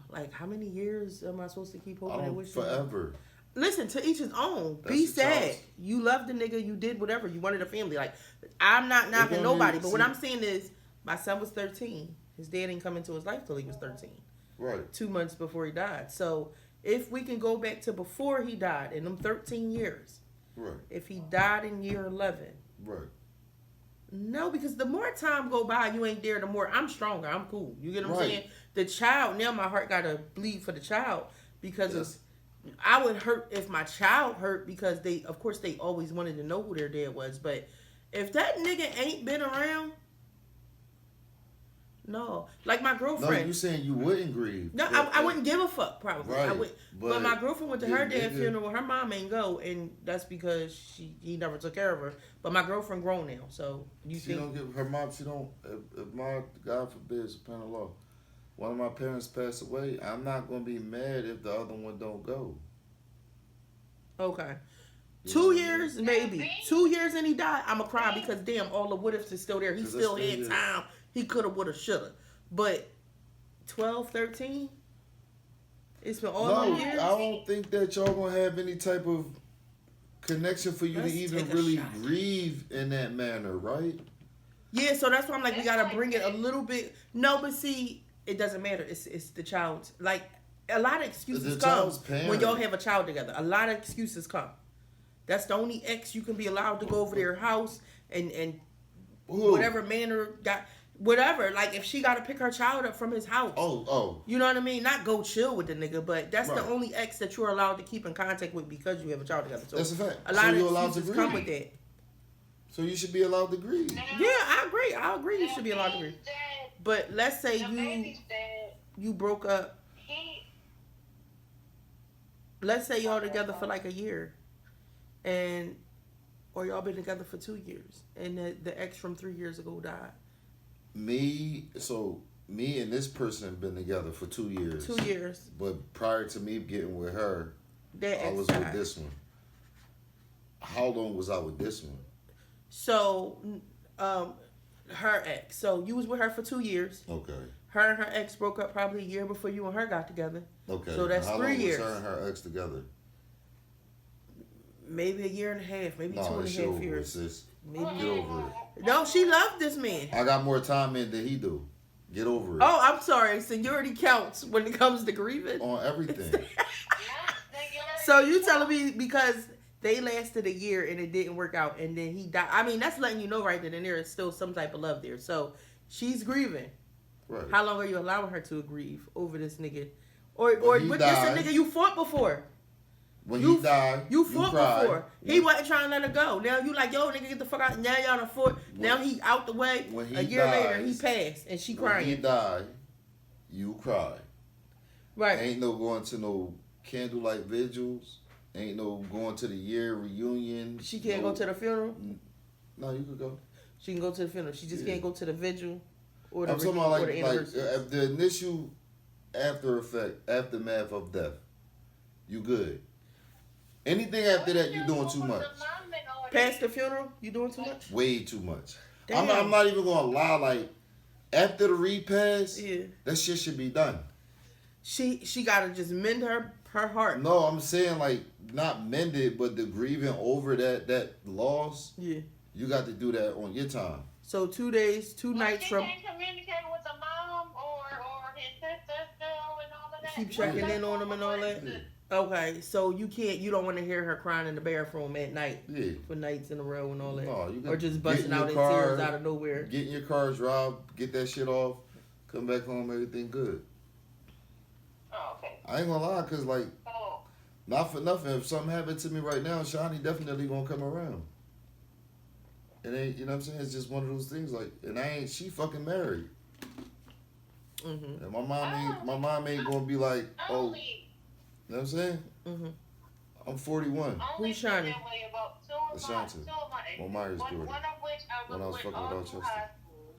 like how many years am I supposed to keep hoping and wishing? Forever. Listen, to each his own. That's Be the sad. child's. You loved the nigga. You did whatever. You wanted a family. Like, I'm not knocking nobody. But what I'm saying is, my son was 13. His dad didn't come into his life till he was 13. Right. 2 months before he died. So, if we can go back to before he died, in them 13 years. Right. If he died in year 11. Right. No, because the more time go by, you ain't there, the more I'm stronger. I'm cool. You get what I'm Right. saying? The child, now my heart got to bleed for the child because Yes. I would hurt if my child hurt because of course, they always wanted to know who their dad was. But if that nigga ain't been around, no. Like my No, girlfriend. you saying you wouldn't grieve. No, I wouldn't give a fuck, probably. Right, I would, but my girlfriend went to her your dad's nigga- funeral. Her mom ain't go, and that's because he never took care of her. But my girlfriend grown now, so you She think... don't give her mom. She don't. If my God forbid, upon the law, one of my parents passed away, I'm not gonna be mad if the other one don't go. Okay. You 2 know? years, maybe. 2 years and he died, I'm going to cry because, damn, all the what ifs is still there. He 'Cause still that's had still time. He could have, would have, should have. But 12, 13? It's been all No, them years? I don't think that y'all gonna have any type of connection for you Let's to even take a really shot. grieve in that manner, right? Yeah, so that's why I'm like, we got to bring it a little bit. No, but see, it doesn't matter. It's the child's. Like, a lot of excuses The come child's parent. when y'all have a child together. A lot of excuses come. That's the only ex you can be allowed to go over their house and Who? whatever manner got whatever. Like if she got to pick her child up from his house. Oh. You know what I mean? Not go chill with the nigga, but that's the Right. only ex that you're allowed to keep in contact with because you have a child together. So That's a fact. a lot So of you're allowed to excuses grieve. come with that. So you should be allowed to grieve. Yeah, I agree. I agree. You should be allowed to grieve. But let's say you broke up. Let's say y'all together for like a year, or y'all been together for 2 years, and the ex from 3 years ago died. Me and this person been together for 2 years. 2 years. But prior to me getting with her, That I ex was died. with this one. How long was I with this one? So, Her ex. So you was with her for 2 years. Okay. Her and her ex broke up probably a year before you and her got together. Okay. So that's How 3 long years. was her and her ex together? Maybe a year and a half. Maybe No, 2.5 years. Sis. Maybe. Get over it. No, she loved this man. I got more time in than he do. Get over it. Oh, I'm sorry. Seniority counts when it comes to grieving. On everything. So you telling me because they lasted a year and it didn't work out and then he died. I mean, that's letting you know right then and there is still some type of love there. So she's grieving. Right. How long are you allowing her to grieve over this nigga? Or he with died, this a nigga you fought before? When he died, you fought cried. before. He wasn't trying to let her go. Now you like, yo, nigga, get the fuck out. Now y'all done fought. Now he out the way. When a he year later, dies, he passed and she When crying. he died, you cry. Right. Ain't no going to no candlelight vigils. Ain't no going to the year reunion. She can't go to the funeral? No, you could go. She can go to the funeral. She just can't go to the vigil or the, I'm talking about or the anniversary. the initial aftermath of death. You good. Anything after that, you doing too much. Past the funeral, you doing too much? Way too much. Damn. I'm not even gonna lie. Like after the repast, Yeah. that shit should be done. She gotta just mend her heart. No, I'm saying like not mend it, but the grieving over that loss. Yeah. You got to do that on your time. So 2 days, 2 nights She from. can't communicate with the mom or his sister still and all of that. Keep checking in on him and all that. Yeah. Okay, so you don't want to hear her crying in the bathroom at night Yeah. for nights in a row and all that, No, you or can just get busting in your out in car, tears out of nowhere. Get in your car's robbed, get that shit off, come back home, everything good. Oh, okay. I ain't gonna lie, cause like So, not for nothing, if something happened to me right now, Shani definitely gonna come around. It ain't, you know what I'm saying? It's just one of those things. Like, and she fucking married. Mhm. And my mom ain't gonna be like, oh, only, you know what I'm saying? Mhm. I'm 41. only Who's feel Shani? that way about two of my Ashanti. exes. Well, Myers one daughter. of which I When I was was with fucking all with through Chester. high school.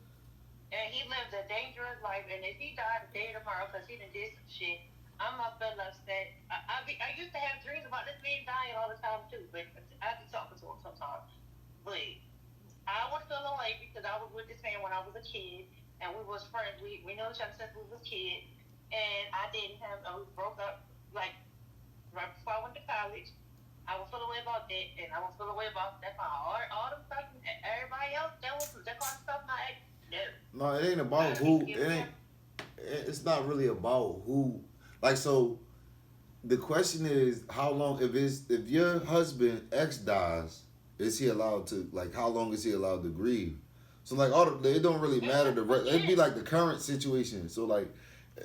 And he lived a dangerous life. And if he died today or tomorrow because he done did some shit, I'm not feeling upset. I used to have dreams about this man dying all the time too. But I be talking to him sometimes. But I would feel away because I was with this man when I was a kid. And we was friends. We know each other since we was kids. And I didn't have, we broke up like right before I went to college. I would feel away about that, and I would feel away about that. All the fucking everybody else that caused stuff. Like no. No, it ain't about who. It's not really about who. Like, so the question is, how long? If your husband ex dies, is he allowed to, like, how long is he allowed to grieve? So like, it don't really matter. It'd be like the current situation. So like,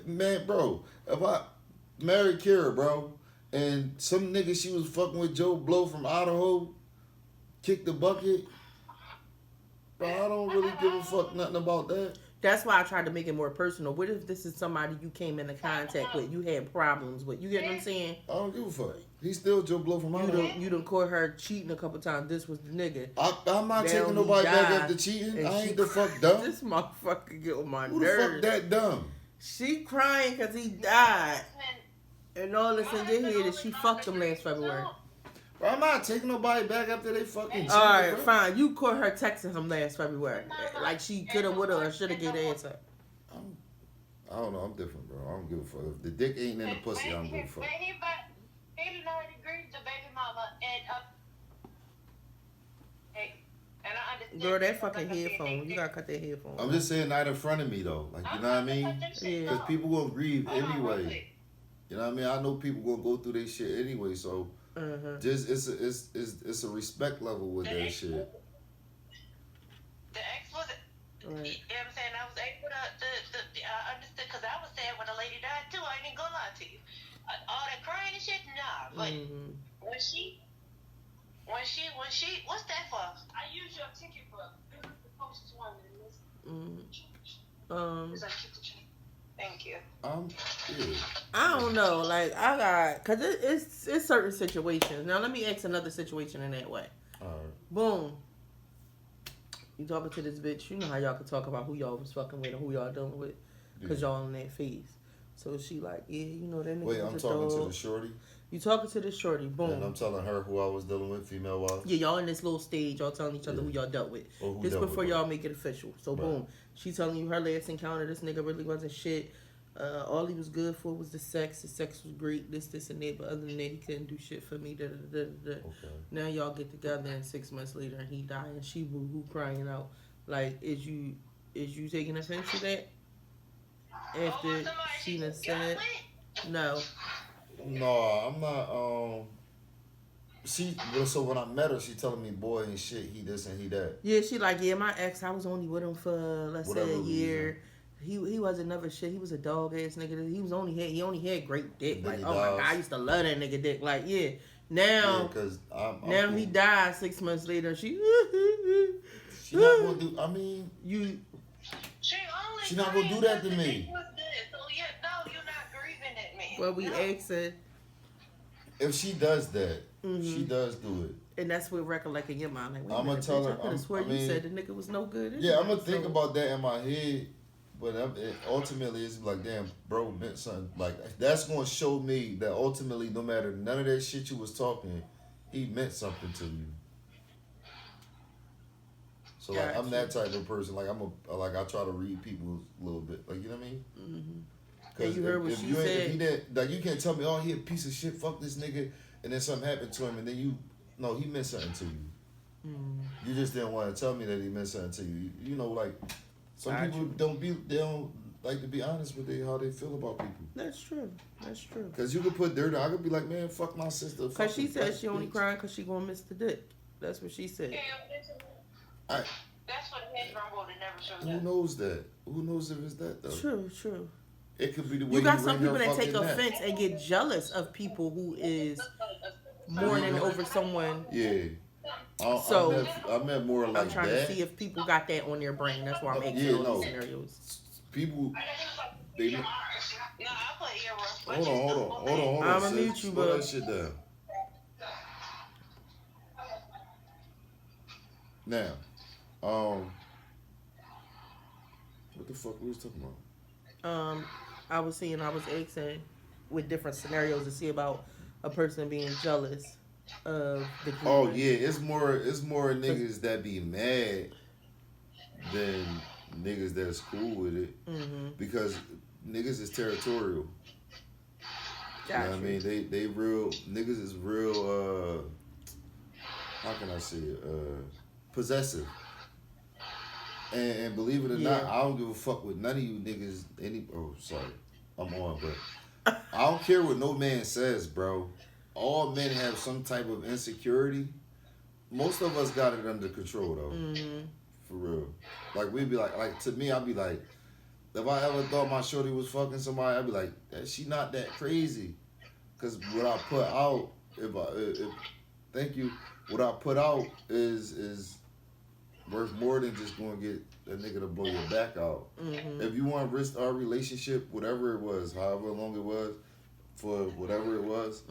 man, bro, if I married Kira, bro, and some nigga she was fucking with Joe Blow from Idaho kicked the bucket, bro, I don't really give a fuck nothing about that. That's why I tried to make it more personal. What if this is somebody you came into contact with, you had problems with? You get what I'm saying? I don't give a fuck. He's still Joe Blow from Idaho. You done caught her cheating a couple times. This was the nigga. I'm not Now taking he nobody back died, after cheating. and I she ain't the fuck dumb. This motherfucker get on my Who the nerves. fuck that dumb? She crying because he died. And all this in your head is she fucked him last February. Bro, I'm not taking nobody back after they fucking cheated. All right, bro. fine. You caught her texting him last February. Like she could have, would have, or should have gave the answer. I don't know. I'm different, bro. I don't give a fuck. If the dick ain't in the pussy, I don't give a fuck. He done already agreed to baby mama and I understand. Girl, that fucking headphone. You gotta cut that headphone. I'm just saying, not in front of me though. Like, you know what I mean? Yeah. Because people gonna grieve anyway. You know what I mean? I know people gonna go through their shit anyway. So just it's a respect level with that shit. The ex was, you know what I'm saying? I was able to I understood because I was sad when the lady died too. I ain't even gonna lie to you. All that crying and shit, nah. But when she, what's that for? I use your ticket for the post one in this. Thank you. Yeah. I don't know. Like I got, cause it's certain situations. Now let me ask another situation in that way. All right. Boom. You talking to this bitch. You know how y'all can talk about who y'all was fucking with and who y'all dealing with, cause y'all in that phase. So she like, yeah, you know that nigga. Wait, was I'm a talking dog. to the shorty. You talking to this shorty, boom. And I'm telling her who I was dealing with, female wise. Yeah, y'all in this little stage, y'all telling each other who y'all dealt with. Or who This dealt before with, y'all right. make it official. So boom, she telling you her last encounter, this nigga really wasn't shit. All he was good for was the sex. The sex was great, this, and that. But other than that, he couldn't do shit for me. Da, da, da, da, da. Okay. Now y'all get together, and 6 months later, and he died, and she boo-hoo crying out. Like, is you taking offense to that? After she done said, no. No, I'm not. So when I met her, she telling me, boy, ain't shit. He this and he that. Yeah, she like, yeah, my ex, I was only with him for let's say a year. Reason. He wasn't never shit. He was a dog ass nigga. He only had great dick. Like, He oh my dies. god, I used to love that nigga dick. Like, yeah. Now, because I'm now cool. he died 6 months later. She not gonna do. I mean, She not gonna do that to me. So yeah, no, you're not grieving at me. Well, we asking, if she does that, Mm-hmm. she does do it. and that's what recollect in your mind. Like, wait I'ma a minute, tell bitch, her- I could have swear I mean, you said the nigga was no good. Yeah, I'm gonna think So- about that in my head, but ultimately it's like, damn, bro, meant something. Like that's gonna show me that ultimately, no matter none of that shit you was talking, he meant something to you. So like, I'm that type of person. Like I try to read people a little bit. Like, you know what I mean? Mm-hmm. And you heard what she said. If he did, like, you can't tell me, oh, he a piece of shit. Fuck this nigga, and then something happened to him, and then he meant something to you. You just didn't want to tell me that he meant something to you. You know, like some people they don't like to be honest with how they feel about people. That's true. That's true. Cause you could put dirt on. I could be like, man, fuck my sister. Cause she said she only crying cause she gonna miss the dick. That's what she said. That's what the head drum to never show Who up. knows that? Who knows if it's that though? True. It could be the way You got some ring her people that take fucking neck. offense and get jealous of people who is mourning over someone. Yeah. So, I meant more like I'm trying that. to see if people got that on their brain. That's why I'm asking Yeah, all no. these scenarios. People, they. No, I play ear Hold on. I'ma sis. mute you, Slow bro. that shit down. Now, what the fuck we was talking about? I was asking with different scenarios to see about a person being jealous of the group. Oh yeah, it's more niggas that be mad than niggas that's cool with it, because niggas is territorial. You know what I mean? They real niggas is real. How can I say it? Possessive. And believe it or not, I don't give a fuck with none of you niggas. I'm on, but I don't care what no man says, bro. All men have some type of insecurity. Most of us got it under control though. For real. Like we'd be like to me, I'd be like, if I ever thought my shorty was fucking somebody, I'd be like, she not that crazy. Cause what I put out, what I put out is worth more than just going to get a nigga to blow your back out. If you want to risk our relationship, whatever it was, however long it was, for whatever it was,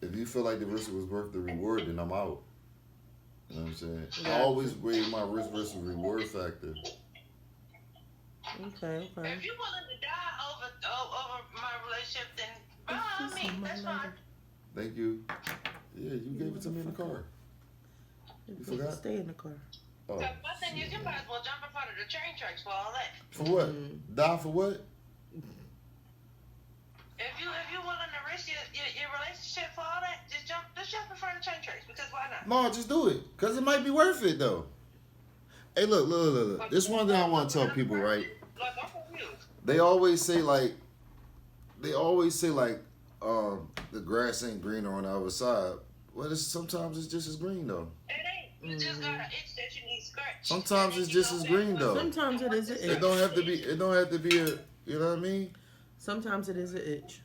if you feel like the risk was worth the reward, then I'm out. You know what I'm saying? I always weigh my risk versus reward factor. Okay. If you're willing to die over my relationship, then by all means, that's fine. Thank you. Yeah, you gave it to me in the car. You forgot? Stay in the car. Oh, So my thing is, you might as well jump in front of the train tracks for all that. for what? Die for what? If you willing to risk your relationship for all that, just jump in front of the train tracks, because why not? No, just do it. Because it might be worth it, though. Hey, look. This one thing I want to tell people, right? Like, I'm confused. They always say, like, the grass ain't greener on the other side. Well, sometimes it's just as green, though. It ain't. You just got an itch that you need scratched. Sometimes it's just as green, though. Sometimes it is an itch. It don't have to be a, you know what I mean? Sometimes it is an itch.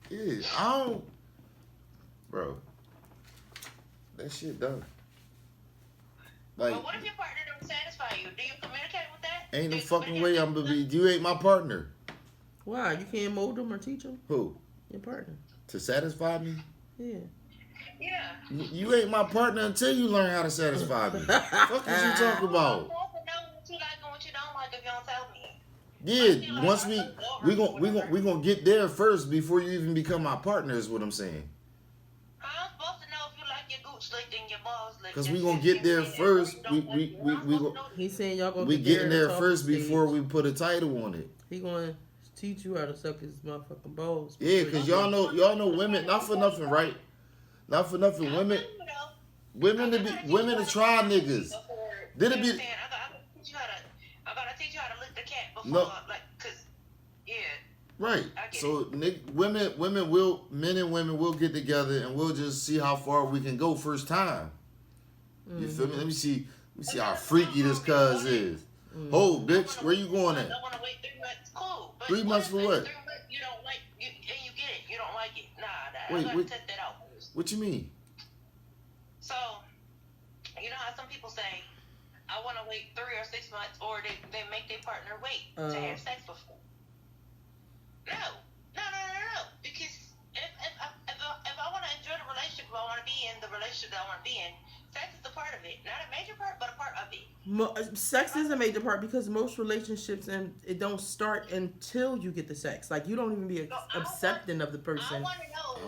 Yeah, I don't, bro. That shit done. Like, But what if your partner don't satisfy you? Do you communicate with that? ain't Do no you fucking way communicate I'm gonna with be. You ain't my partner. Why? You can't mold them or teach them? Who? Your partner. To satisfy me? Yeah. Yeah. You ain't my partner until you learn how to satisfy me. Fuck is you talking I'm about? supposed to know what you like and what you don't like if you don't tell me. Yeah, once we gonna get there first before you even become my partner is what I'm saying. licked and your balls licked. Cause we gonna get there first. He's saying y'all gonna We get getting there and talk first stage. before we put a title on it. He gonna teach you how to suck his motherfucking balls. Yeah, cause y'all know women. Not for nothing, right? Not for nothing, women to try niggas. Did it be? I gotta teach you how to lick the cat before, No. yeah. Right. So men and women will get together and we'll just see how far we can go first time. You feel me? Let me see how freaky this cuz is. Oh, bitch, where you going at? I want to wait 3 months. Cool. But 3 months for what? 3 months you don't like and you get it. You don't like it. Nah. Wait, I gotta test that out first. What you mean? So, you know how some people say, I want to wait 3 or 6 months, or they make their partner wait to have sex before. No. Because if I want to enjoy the relationship I want to be in, the relationship that I want to be in, sex is a part of it. Not a major part, but a part of it. Sex is a major part because most relationships it don't start until you get the sex. Like you don't even be accepting of the person. I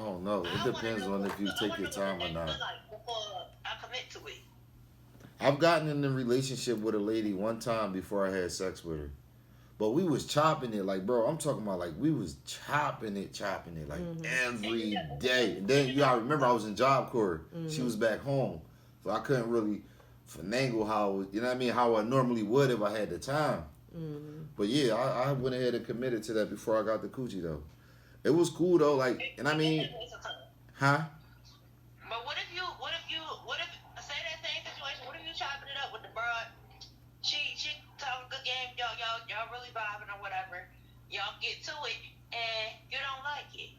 don't know. It depends on if you take your time or not. Before I commit to it. I've gotten in a relationship with a lady one time before I had sex with her. But we was chopping it, like, bro, I'm talking about, like, we was chopping it, like, every day. And then, you gotta remember, I was in Job Corps. She was back home. So I couldn't really finagle how, you know what I mean, how I normally would if I had the time. But, yeah, I went ahead and committed to that before I got the coochie, though. It was cool, though, like, and I mean, huh? But what if, say that same situation, what if you chopping it up with the broad? She talking good game, y'all really vibing or whatever. Y'all get to it, and you don't like it.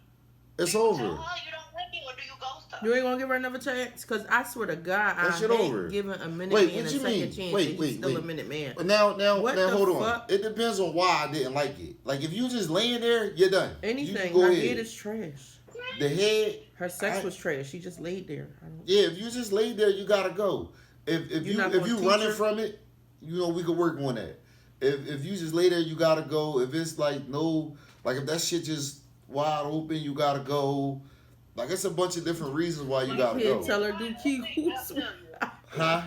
It's do you over. Tell her you don't like it, or do you ghost her? You ain't gonna give her another chance? Because I swear to God, I hate over. giving a minute Wait, man what a you second mean? chance. Wait, He's still a minute man. Now, hold on. Fuck? It depends on why I didn't like it. Like, if you just laying there, you're done. Anything. You Her ahead. head is trash. The head. Her sex was trash. She just laid there. Yeah, if you just laid there, you gotta go. If you running from it, you know we could work on that. If you just lay there, you gotta go. If it's like if that shit just wide open, you gotta go. Like it's a bunch of different reasons why you gotta go. You can't tell her do Kegels. Huh?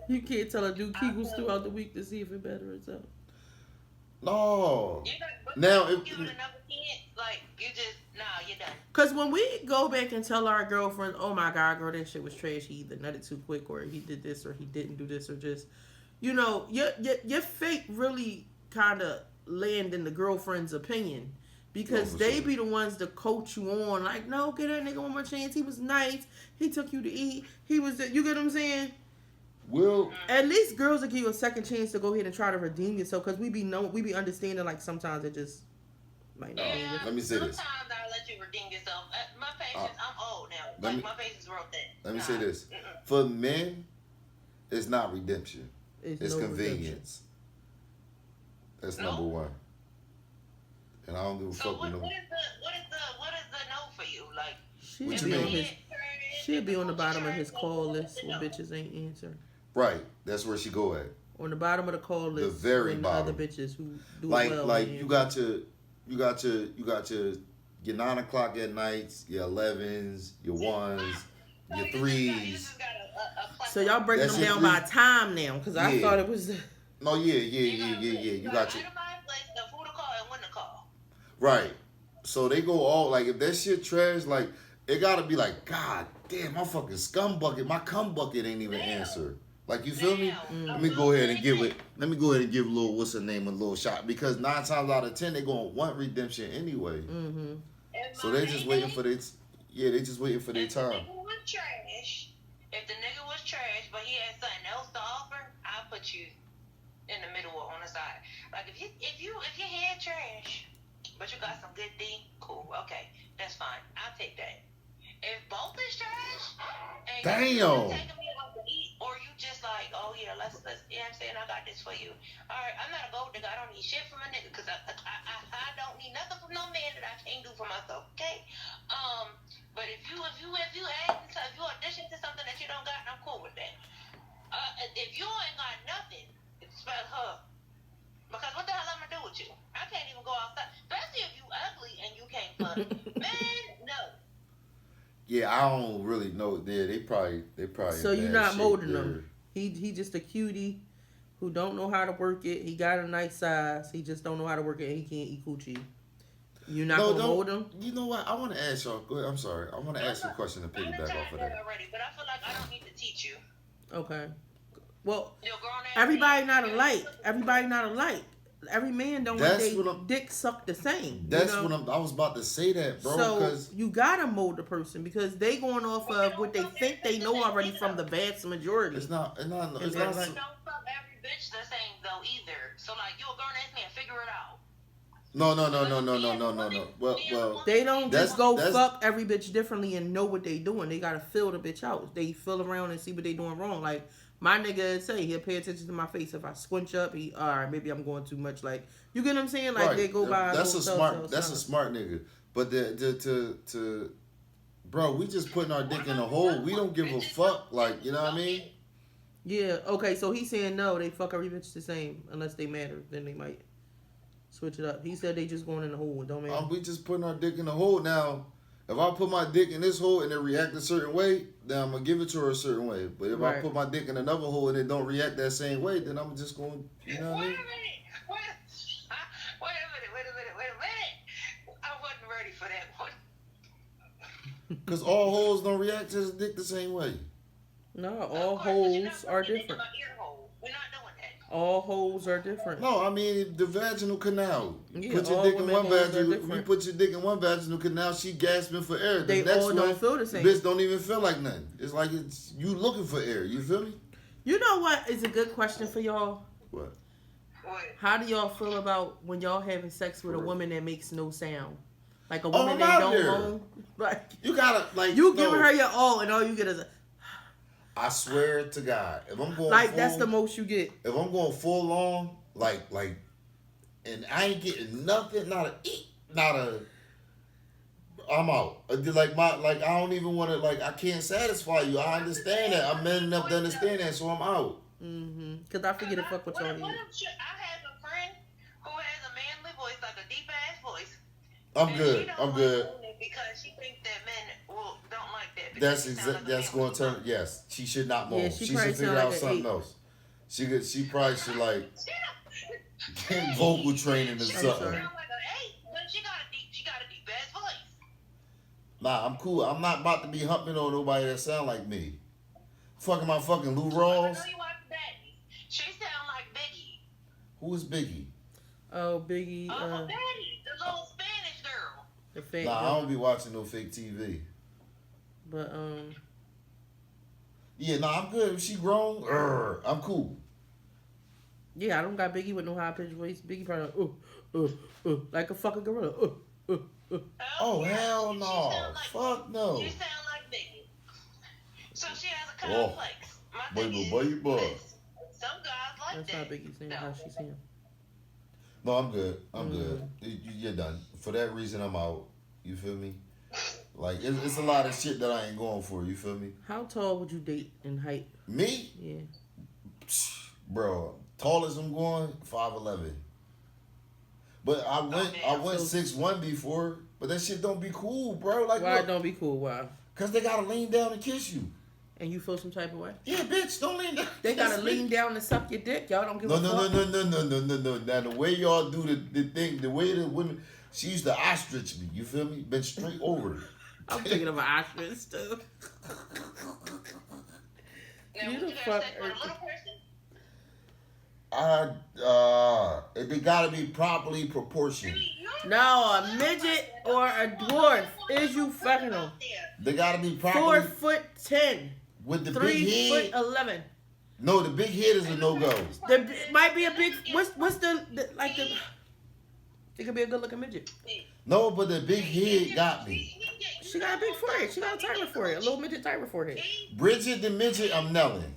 You can't tell her do Kegels throughout the week to see if it betters out. No. Now if you're done. Cause when we go back and tell our girlfriends, "Oh my God, girl, that shit was trash. He either nutted too quick, or he did this, or he didn't do this, or just." You know, your fate really kind of land in the girlfriend's opinion because they be the ones to coach you on. Like, no, get that nigga one more chance. He was nice. He took you to eat. He was, you get what I'm saying? Well, at least girls will give you a second chance to go ahead and try to redeem yourself because we be understanding like sometimes it just might not be. Let me say this. Sometimes I'll let you redeem yourself. My patience, I'm old now. My patience wrote that. Let me say this. For men, it's not redemption. It's no convenience. Redemption. That's number one. And I don't give a fuck with no. What is the no for you? Like, she'll be on the bottom of his call list when bitches ain't answering. Right, that's where she go at. On the bottom of the call list, the very bottom. Other bitches who do like well. Like you got your 9:00 at nights, your 11s, your 1s, your 3s. So y'all breaking them down by time now, because I thought it was. No, yeah. You got your. Right. So they go all like if that shit trash, like it gotta be like, God damn, my fucking scum bucket, my cum bucket ain't even answer. Like you feel me? Let me go ahead and give a little what's her name a little shot because 9 times out of 10 they gonna want redemption anyway. Mm-hmm. So they just waiting for their time. If the nigga was trash, but he had something else to offer, I'll put you in the middle or on the side. Like if your head trash, but you got some good D, cool, okay, that's fine. I'll take that. If both is trash, and you taking me out to eat, or you just like, oh yeah, let's you know what I'm saying, I got this for you. All right, I'm not a gold digger. I don't need shit from a nigga because I don't need nothing from no man that I can't do for myself. Okay, but if you audition to something that you don't got, I'm cool with that. If you ain't got nothing, it's about her. Because what the hell I'm gonna do with you? I can't even go outside, especially if you ugly and you can't fuck. Man, no. Yeah, I don't really know. Yeah, they probably. So in you're bad not shape molding there. him. He just a cutie who don't know how to work it. He got a nice size. He just don't know how to work it. And he can't eat coochie. You're not gonna mold him. You know what? I want to ask y'all. Go ahead, I'm sorry. I want to ask you a question to piggyback off of that. Already, but I feel like I don't need to teach you. Okay. Well, You're a grown ass everybody man. not alike. Everybody not alike. Every man don't want That's their what I'm- dick sucked the same. That's you know? what I was about to say that, bro. So Because you gotta mold the person because they going off of what they think they know already from the vast majority. it's not. It's not. It's But not. Don't fuck every bitch the same though either. So like you a grown ass man, figure it out. No. Well. They don't That's- just go that's- fuck every bitch differently and know what they doing. They gotta feel the bitch out. They feel around and see what they doing wrong. Like my nigga say he'll pay attention to my face. If I squinch up, he alright, maybe I'm going too much. Like you get what I'm saying? Like Right. they go by. That's a little smart. telltale That's a signs. smart nigga. But bro, we just putting our dick in a hole. We don't give a fuck. Like, you know what I mean? Yeah. Okay. So he's saying no. They fuck every bitch the same unless they matter. Then they might switch it up. He said they just going in the hole. Don't matter. We just putting our dick in the hole now. If I put my dick in this hole and it react a certain way, then I'm gonna give it to her a certain way. But if I Right. put my dick in another hole and it don't react that same way, then I'm just going. You know what I Wait mean? a minute. Wait a minute. I wasn't ready for that one. Because all holes don't react to his dick the same way. No, Of all course, but you're not holes are putting it in different. my ear hole. We're not doing that. All holes are different. No, I mean the vaginal canal. Yeah, Put your all dick in women one holes are vaginal. We different. put your dick in one vaginal canal. She gasping for air. The They next all one, don't feel the same. bitch don't even feel like nothing. It's like it's you looking for air. You feel me? You know what is a good question for y'all? What? What? How do y'all feel about when y'all having sex with a woman that makes no sound? Like a Oh, woman I'm that out don't there. moan? Like You gotta like you no, giving her your all and all you get is a I swear to God, if I'm going like full, that's the most you get. if I'm going full on, like, and I ain't getting nothing, not a. I'm out. Like I don't even want to. Like I can't satisfy you. I understand that. I'm man enough to understand that, so I'm out. Cause I figure the fuck what y'all What need. if I have a friend who has a manly voice, like a deep ass voice. I'm and good. she don't I'm like good. women because she thinks that men don't like that. because That's she sound exact. like a That's man. going to turn. Yes, she should not moan. Yeah, she she should probably figure sound out like an something 8. else. She probably should like She get vocal training or She something. sound like an 8, but she got a deep ass voice. Nah, I'm cool. I'm not about to be humping on nobody that sound like me. Fucking my fucking Lou Rawls. I know you watch Daddy. She sound like Biggie. Who is Biggie? Oh, Biggie, Daddy, the little Spanish girl. the fake Nah, I girl. don't be watching no fake TV. But Yeah, nah, I'm good. If she grown, I'm cool. yeah, I don't got Biggie with no high pitched voice. Biggie probably like a fucking gorilla. Oh, yeah, hell she no. sound like- Fuck no. She sound like Biggie. So she has a Oh. complex. My thing is, Boy. some guys like That's that. not Biggie's saying how she's saying. No, I'm good. I'm good. You're done. For that reason, I'm out. You feel me? Like, it's a lot of shit that I ain't going for. You feel me? How tall would you date in height? Me? Yeah. Bro, tallest I'm going, 5'11". But I went So- 6'1" before, but that shit don't be cool, bro. Like, Why look, don't be cool? Why? cause they gotta lean down and kiss you. And you feel some type of way? Yeah, bitch, don't lean down. They gotta Kiss me. lean down and suck your dick. Y'all don't give No. a fuck. No. Now the way y'all do the thing, the way the women, she used to ostrich me. You feel me? Been straight over it. I'm thinking of an ostrich too. Now, You would the you fuck have sex with a little person? They gotta be properly proportioned. No, a midget or a dwarf. Is you fucking them? They gotta be properly 4'10", with the 3'11". big head. No, the big head is a no go. There might be a big. What's the like the? It could be a good looking midget. No, but the big head got me. She got a big forehead. She got a tiger forehead. A little midget tiger forehead. Bridget the midget, I'm nailing.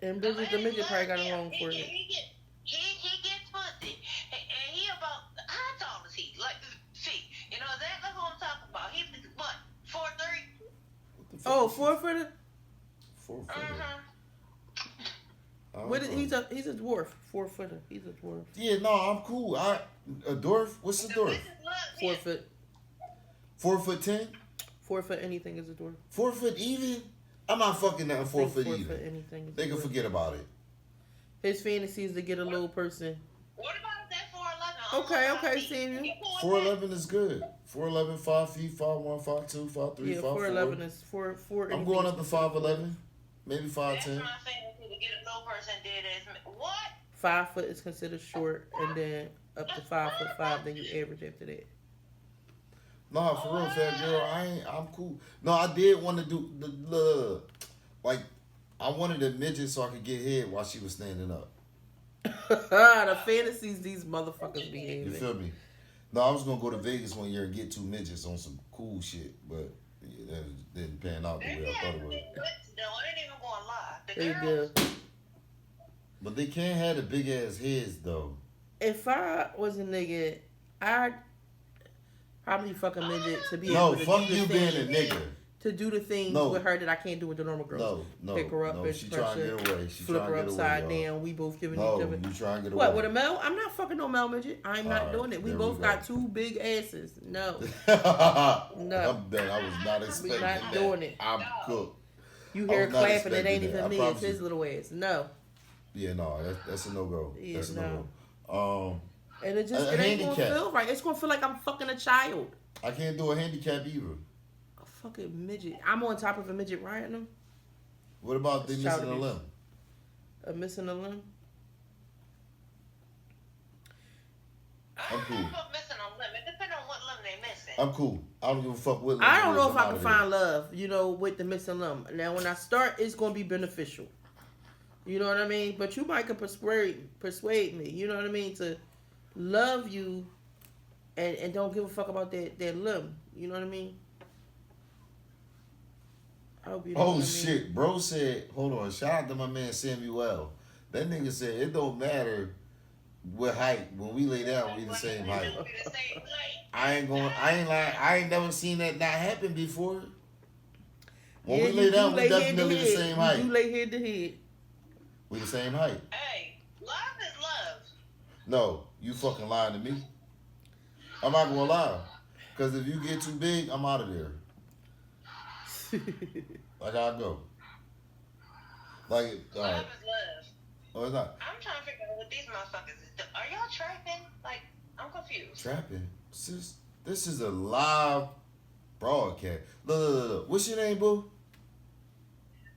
And Bridget the midget probably got a long forehead. He gets pussy. And he about, how tall is he? Like, see, you know, that's what I'm talking about. He's, what, 4'3"? Oh, 4 footer. 4 foot. What is, he's a dwarf. 4 footer. He's a dwarf. Yeah, no, I'm cool. A dwarf? What's a dwarf? 4 foot. 4'10"? 4 foot anything is a door. 4 foot even? I'm not fucking nothing 4 foot 4 even. foot anything is They a can door. forget about it. His fantasy is to get a little person. What about that 4'11"? Okay, Samuel. 4'11" is good. 4'11", 5 feet, 5'1", 5'2", 5'3", Yeah, 5'4". 4'11" is 4. I'm going up to 5'11", maybe That's 5'10". my fantasy to get a little person dead ass. What? 5 foot is considered short, and then up to 5'5", then you average after that. No, for real, fat girl, I'm cool. No, I did want to do the like, I wanted a midget so I could get head while she was standing up. The fantasies these motherfuckers be You having. feel me? No, I was gonna go to Vegas one year and get 2 midgets on some cool shit, but yeah, that didn't pan out the way I thought it would. No, I ain't even gonna lie. The They girls, do. But they can't have the big ass heads though. If I was a nigga, I'd probably fuck a midget to be No, able to fuck do the you being a things, nigga. to do the things No. with her that I can't do with the normal girls. No, Pick her up, no, bench she press trying to her, get away. She flip trying her to get upside away, y'all. down. We both giving No, each other. you trying to get What, away. with a male? I'm not fucking no male midget. I'm not Alright, doing it. We there we both go. got 2 big asses. No. I'm No. done. I was not expecting not that. doing it. I'm cooked. You I hear was not clapping, it ain't expecting that. even I me. promise It's his you. little ass. No. Yeah, no, that's a no go. Yeah, That's a no. no go. And it just A it ain't gonna handicap. feel right. It's gonna feel like I'm fucking a child. I can't do a handicap either. A fucking midget. I'm on top of a midget riding them. What about they It's missing a child limb? A missing a limb. I'm cool. I don't know if missing a limb. It depends on what limb they missing. I'm cool. I don't give a fuck what. I don't limb know it is. if I I'm can outta find love, with the missing limb. Now, when I start, it's gonna be beneficial. You know what I mean? But you might can persuade me. You know what I mean? To love you, and don't give a fuck about that limb. You know what I mean? I hope you know Oh what I mean. shit, bro said. Hold on. Shout out to my man Samuel. That nigga said it don't matter what height. When we lay down, we the same height. It'll be the same height. I ain't lying. I ain't never seen that not happen before. When we you lay do down, we lay head to definitely the head. same You height. do lay head to head. We the same height. Hey, love is love. No, you fucking lying to me. I'm not gonna lie. Cause if you get too big, I'm out of there. Like I go. Like all Love right. is love. Oh, it's not I'm trying to figure out what these motherfuckers is doing. Are y'all trapping? Like, I'm confused. trapping. Sis, this is a live broadcast. Look. What's your name, boo?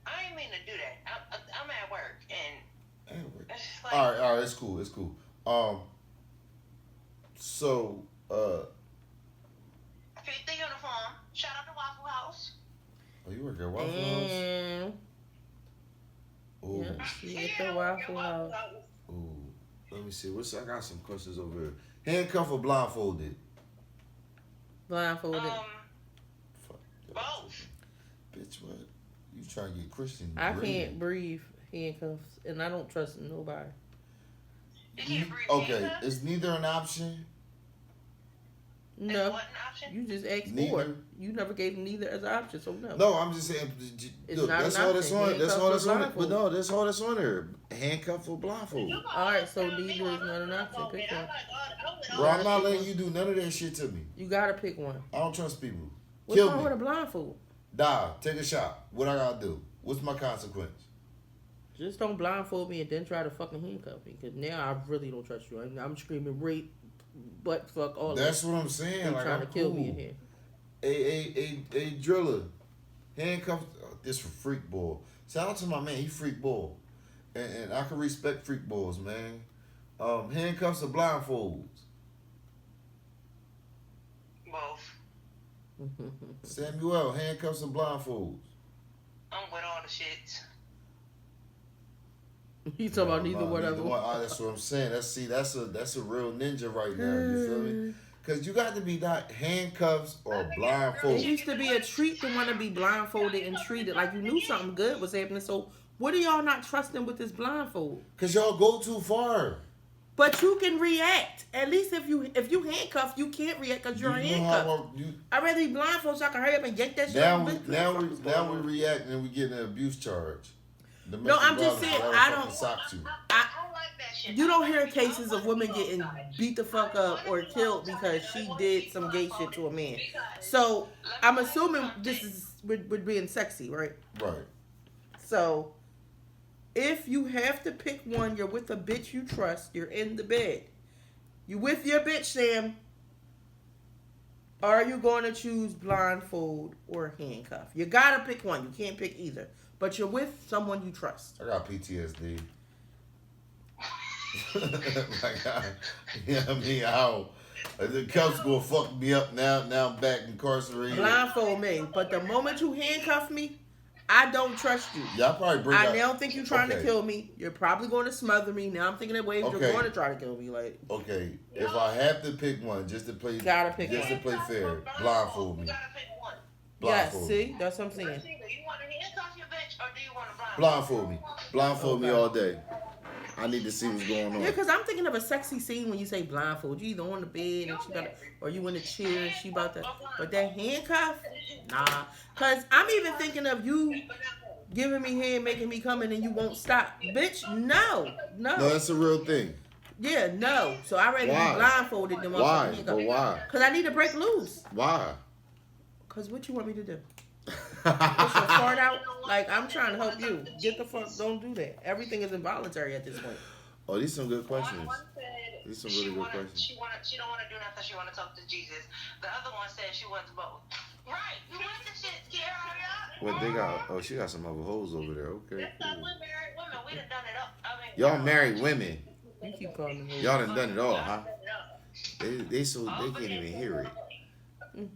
I ain't mean to do that. I'm at work and Anyway. it's just like, All right, it's cool. So, fit the uniform. Shout out to Waffle House. oh, you work at Waffle House? And Ooh, yeah, she at the Waffle House. ooh. Let me see. I got some questions over here. Handcuff or blindfolded? Blindfolded. Fuck. Both. Bitch, what? You trying to get Christian? I breathing. can't breathe handcuffs, and I don't trust nobody. You can't breathe. Okay, handcuffs? is neither an option? Is No, what an option? you just asked Neither. for it. You never gave neither as an option, so no. No, I'm just saying. It's Look, not that's an all that's option. on. That's all that's Handcuffs or on it. But blindfold? no, that's all that's on there. Handcuff or blindfold. All right, so neither is not an option. Pick one. Bro, I'm not letting you do none of that shit to me. You gotta pick one. I don't trust people. What's Kill wrong me. with a blindfold? Die. Take a shot. What I gotta do? What's my consequence? Just don't blindfold me and then try to fucking handcuff me, because now I really don't trust you. I'm screaming rape, butt fuck, all That's that. what I'm saying. You Like, trying I'm to kill cool. me in here. A driller. Handcuffed. This for freak ball. Shout out to my man. He freak ball. And I can respect freak balls, man. Handcuffs or blindfolds? Both. Samuel, handcuffs or blindfolds? I'm with all the shits. You talking about neither one of neither them? one. That's what I'm saying. That's a real ninja right now. You feel me? Because you got to be not handcuffs or It blindfolds. used to be a treat to want to be blindfolded and treated like you knew something good was happening. So what are y'all not trusting with this blindfold? Because y'all go too far. But you can react. At least if you handcuffed, you can't react because you're You know how handcuffed. you, I'd rather be blindfolded so I can hurry up and yank that shit now off. we Bitch, now what we the fuck is now going we on? react and we get an abuse charge. No, I'm just Domestic saying, violence, I whatever don't- fucking sock you. I don't like that shit. You don't hear cases of women getting beat the fuck up or killed because she did some gay shit to a man. So I'm assuming this is with being sexy, right? Right. So if you have to pick one, you're with a bitch you trust, you're in the bed. You with your bitch, Sam. Are you going to choose blindfold or handcuff? You gotta pick one. You can't pick either. But you're with someone you trust. I got PTSD. Like, you know what I mean? How the cuffs gonna fuck me up now. Now I'm back incarcerated. Blindfold me. But the moment you handcuff me, I don't trust you. Y'all probably bring I up. now think you're trying to Okay. kill me. You're probably going to smother me. Now I'm thinking that ways Okay. you're going to try to kill me. Like, Okay, if I have to pick one, just to play, Gotta pick just one. to play fair, blindfold You me. gotta pick one. yes, Blindfold see? me. That's what I'm saying. You want to handcuff your bitch or do you want to Blindfold me. Blindfold me Okay. all day. I need to see what's going on. Yeah, because I'm thinking of a sexy scene when you say blindfold. You either on the bed and she got to, or you in the chair and she about to, but that handcuff? Nah. Because I'm even thinking of you giving me head, making me come in and you won't stop. Bitch, no. No, No. that's a real thing. Yeah, no. So I'd rather Why? be blindfolded than Why? motherfucking handcuff. But why? Because I need to break loose. Why? Because what you want me to do? Push your fart out? Like, I'm trying to help you. Get the fuck, don't do that. Everything is involuntary at this point. Oh, these some good questions. One said These some really good questions. She don't want to do nothing. She want to talk to Jesus. The other one said she wants both. Right. You want the shit scared up? What they got? Oh, she got some other hoes over there. Okay. That's not Cool. we're married women. We done done it up. I mean, Y'all married women. You keep calling me. Y'all done done it all, huh? done it up. They so they can't even hear it.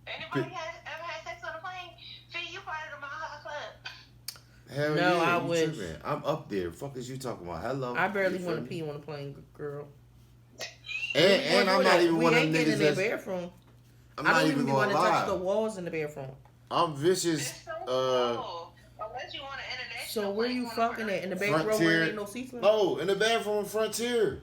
Anybody ever had sex on a plane? Fee, you part of the Mile Club. Hell No, yeah, I you wish. tripping. I'm up there. Fuck is you talking about? Hello. I barely You want to feel me? pee on a plane, girl. And I'm not even we one of ain't them getting niggas in the that's. bathroom. I'm I not don't even even want gonna to touch the lie. walls in the bathroom. I'm vicious. It's so cool. Unless you want an international So where plane, you wanna fucking work. at? In the back row where Frontier. there ain't no seats? left? No, in the bathroom Frontier.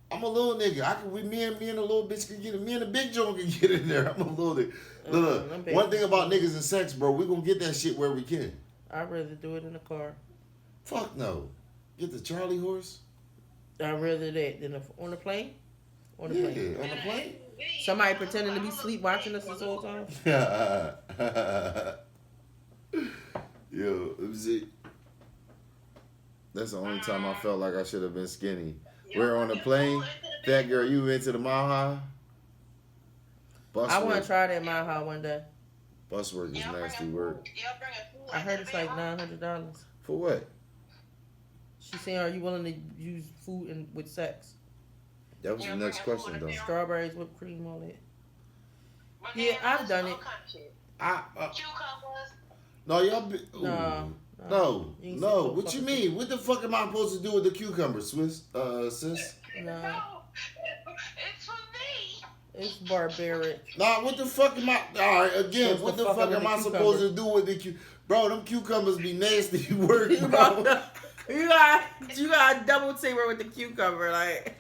I'm a little nigga. I can. Me and the little bitch can get it. Me and the big joint can get in there. I'm a little nigga. Look, I'm one thing about big. niggas and sex, bro, we gonna get that shit where we can. I'd rather do it in the car. Fuck no. Get the Charlie horse. I'd rather that than on the plane. On the Yeah, plane. on the plane. Somebody pretending to be sleep watching us this whole time. Yo, it was it. That's the only time I felt like I should have been skinny. We're on the plane. Fat girl, you into the Mile High? Bus I want work. to try that Mile High one day. Bus work is Y'all nasty bringing work. food- y'all bringing food I heard into it's the like bedroom? $900. For what? She's saying, are you willing to use food with sex? That was the next question, though. Strawberries, whipped cream, all that. But Yeah, then I've there's done all it. kind of shit. Cucumbers? Cucumbers. No, y'all be. Ooh. No. No, You ain't no. supposed What to you fucking- mean? What the fuck am I supposed to do with the cucumber, sis? No. It's for me. It's barbaric. Nah, what the fuck am I? All right, again, Supposed what to the fuck fuck with am the I supposed to do with the Bro, them cucumbers be nasty work, You bro. got double teamer with the cucumber, like.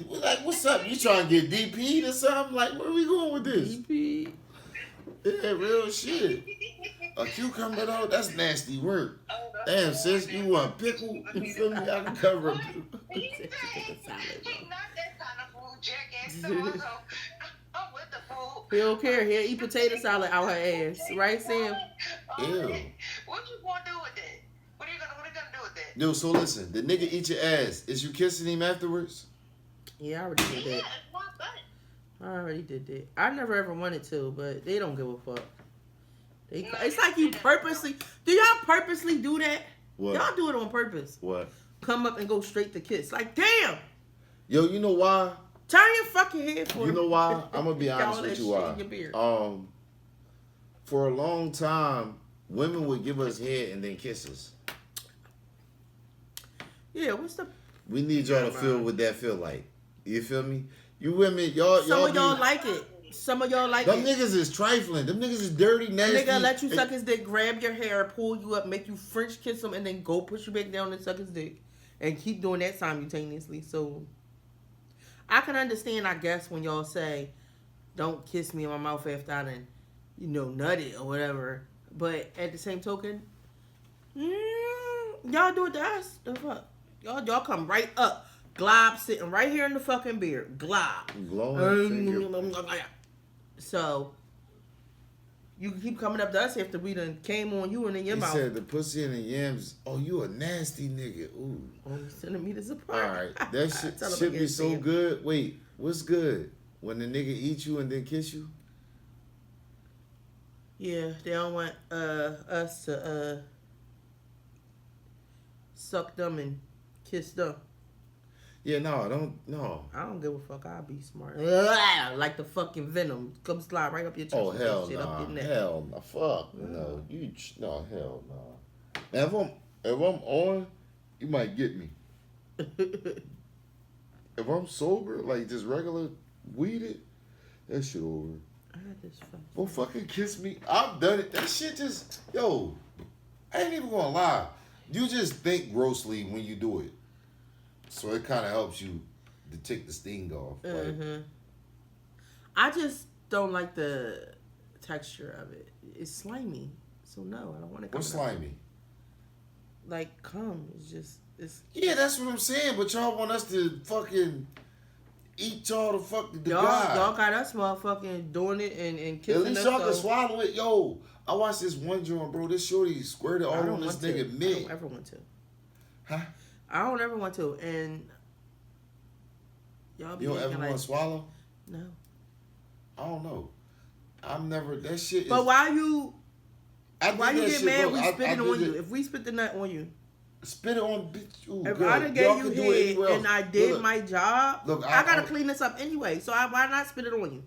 Like, what's up? You trying to get DP'd or something? Like, where we going with this? DP. Yeah, real shit. A cucumber though, that's nasty work. Damn, sis, you want pickle? You feel me? I can cover it. He said he's not that kind of food, jackass. So I'm with the food. He don't care. He'll eat potato salad out her ass. Right, Sam? Ew. What you gonna do with that? What are you gonna do with that? Yo, so listen, the nigga eat your ass. Is you kissing him afterwards? Yeah, I already did Yeah, that. it's not good. I already did that. I never ever wanted to, but they don't give a fuck. It's like you purposely. Do y'all purposely do that? What? Y'all do it on purpose. What? Come up and go straight to kiss. Like, damn. Yo, you know why? Turn your fucking head for You me. know why? I'm gonna be Got all honest with that you shit why. in your beard. For a long time, women would give us head and then kiss us. Yeah, what's the... We need y'all to feel what that feel like. You feel me? You women, y'all Some of y'all be- like it. Some of y'all like Them it. niggas is trifling. Them niggas is dirty, nasty. Nigga let you suck his dick, grab your hair, pull you up, make you French kiss him, and then go push you back down and suck his dick. And keep doing that simultaneously. So, I can understand, I guess, when y'all say, don't kiss me in my mouth after I done, nutted or whatever. But at the same token, y'all do it to us. The fuck? Y'all come right up. Glob sitting right here in the fucking beard. Glob. Glowing So you keep coming up to us after we done came on you and in your He mouth. said the pussy and the yams. Oh, you a nasty nigga. Ooh. Only centimeters All apart. right, that shit Tell him should be again, so Sam. good. Wait, what's good? When the nigga eat you and then kiss you? Yeah, they don't want us to suck them and kiss them. Yeah, no. I don't give a fuck. I'll be smart. Like the fucking venom. Come slide right up your chest. Oh and hell shit up your no, neck. hell no, fuck no. No hell no. Now if I'm on, you might get me. If I'm sober, like just regular weeded, that shit over. I had this fucking. Don't fucking kiss me. I've done it. That shit just yo. I ain't even gonna lie. You just think grossly when you do it, so it kind of helps you to take the sting off. Like, I just don't like the texture of it. It's slimy. So no, I don't want to. what's slimy? Like cum. It's. Yeah, that's what I'm saying. But y'all want us to fucking eat y'all the Y'all guy. got us motherfucking doing it and kissing At least us. y'all can So swallow it. Yo, I watched this one joint, bro. This shorty squirted all I on don't this want to. nigga I mid. don't ever want to. Huh? I don't ever want to. And y'all be You don't ever thinking want like to swallow? no. I don't know. I'm never. That shit. But is, why you I did that get shit, mad? bro. We I spit it did on you. If we spit the nut on you, spit it on bitch. Ooh, if girl, I done y'all gave you can do it head anywhere else. and I did Look, my job, look, I gotta I'm- clean this up anyway. So why not spit it on you?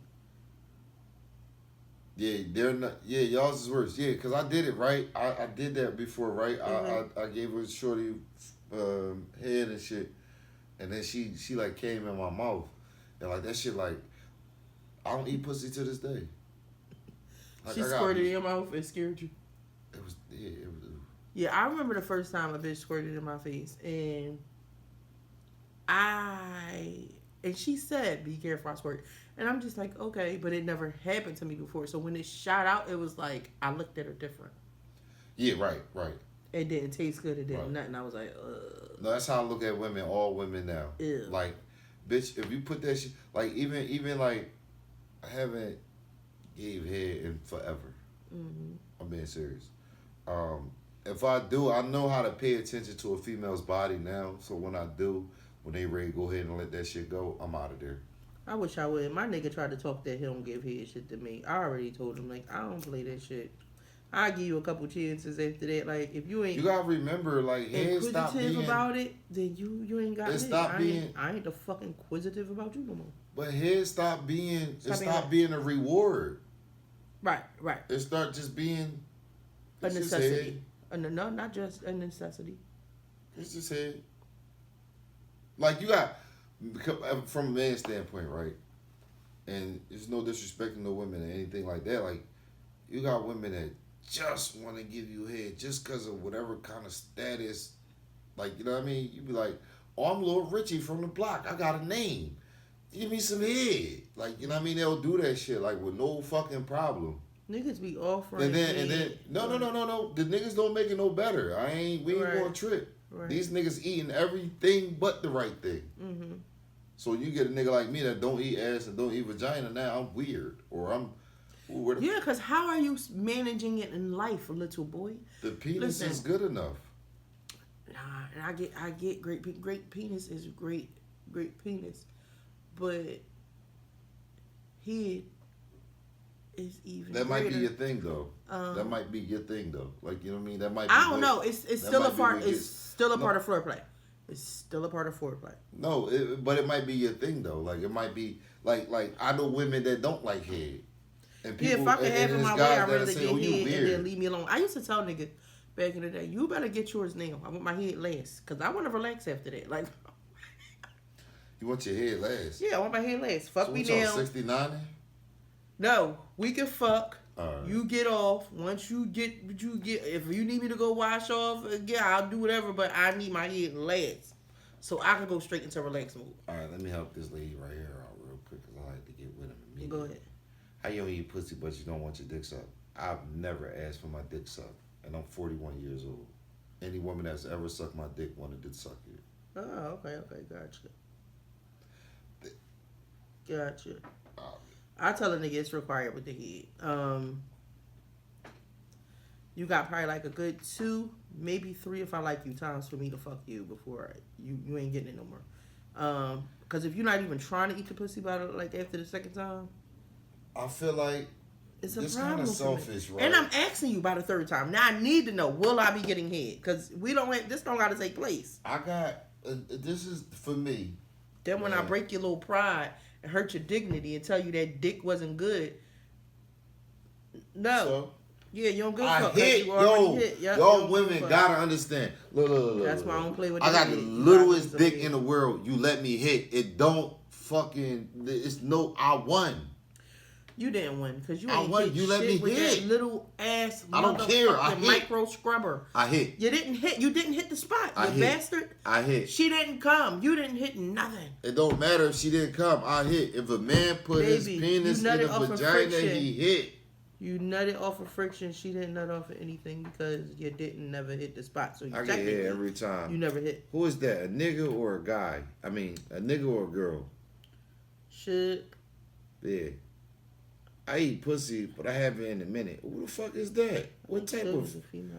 Yeah, they're not. Yeah, y'all's is worse. Yeah, cause I did it right. I did that before, right? I gave her shorty head and shit, and then she like came in my mouth, and like that shit like I don't eat pussy to this day. Like, She I got- squirted in your mouth and scared you. It was yeah, it was. Yeah, I remember the first time a bitch squirted in my face, and she said, "Be careful, I squirt." And I'm just like, okay, but it never happened to me before. So when it shot out, it was like I looked at her different. Yeah, right. It didn't taste good. It didn't Right. nothing. I was like, ugh. No, that's how I look at women. All women now. Ew. Like, bitch, if you put that shit, like even like, I haven't gave head in forever. Mm-hmm. I'm being serious. If I do, I know how to pay attention to a female's body now. So when I do, when they ready to go ahead and let that shit go, I'm out of there. I wish I would. My nigga tried to talk that he don't give head shit to me. I already told him, like, I don't play that shit. I'll give you a couple chances after that. Like, if you ain't You gotta remember, like, head stop inquisitive being. about it, then you ain't got It it. stop being- I ain't the fucking inquisitive about you no more. But head stop being. Stop It being stop what? being a reward. Right. It start just being. A It's just necessity. No, not just a necessity. It's just head. Like you got, from a man's standpoint, right? And there's no disrespecting no women or anything like that. Like, you got women that just want to give you head just because of whatever kind of status. Like, you know what I mean? You be like, oh, I'm Lil Richie from the block. I got a name. Give me some head. Like, you know what I mean? They'll do that shit, like, with no fucking problem. Niggas be offering. And then, no. The niggas don't make it no better. We ain't Right. going to trip. Right. These niggas eating everything but the right thing. Mm-hmm. So you get a nigga like me that don't eat ass and don't eat vagina, now I'm weird. Or I'm... Yeah, because how are you managing it in life, little boy? The penis Listen. is good enough. Nah, and I get great penis is great penis, but head is even. That might be greater. your thing, though. That might be your thing, though. Like, you know what I mean? That might be... I don't what- know. It's that still a might be part. what It's gets- still a No. part of foreplay. It's still a part of foreplay. No, but it might be your thing, though. Like, it might be... Like I know women that don't like head. And Yeah, if I could have it there's my way, guys I'd that'll rather say, get "Oh, you head and weird." then leave me alone. I used to tell niggas back in the day, you better get yours now. I want my head last. Because I want to relax after that. Like, You want your head last. yeah, I want my head last. Fuck So me what y'all, now. 69? No, we can fuck. Alright. You get off. Once you get, if you need me to go wash off, yeah, I'll do whatever. But I need my head last, so I can go straight into relax mode. All right, let me help this lady right here out real quick because I like to get with him immediately. Go ahead. How you don't eat pussy but you don't want your dick sucked? I've never asked for my dick sucked, and I'm 41 years old. Any woman that's ever sucked my dick wanted to suck it. Oh, okay, gotcha. I tell a nigga it's required with the head. You got probably like a good 2, maybe 3 if I like you times for me to fuck you before you ain't getting it no more. Because if you're not even trying to eat the pussy by like after the second time, I feel like it's a this problem. kind of selfish, right? And I'm asking you by the 3rd time. Now I need to know: will I be getting head? Because this don't got to take place. I got this is for me. Then when I break your little pride and hurt your dignity and tell you that dick wasn't good, no. So, Yeah, you don't give a I fuck. hit, Yep, y'all women gotta understand. Look. That's why I don't play with I got that the dick. littlest dick in the world. You let me hit. It don't fucking, it's no, I won. You didn't win because you I ain't won. hit You let shit me with hit. that little ass I don't care. I motherfucking hit. micro scrubber. I hit. You didn't hit. You didn't hit the spot. I You hit. bastard. I hit. She didn't come. You didn't hit nothing. It don't matter if she didn't come. I hit. If a man put his Baby, penis you in nutted a off of vagina, friction. he hit. You nutted off of friction. She didn't nut off of anything because you didn't never hit the spot. So you I get technically hit every time. you never hit. Who is that? A nigga or a guy? I mean, a nigga or a girl? Shit. Yeah. I eat pussy, but I haven't in a minute. Who the fuck is that? What type It of? was a female.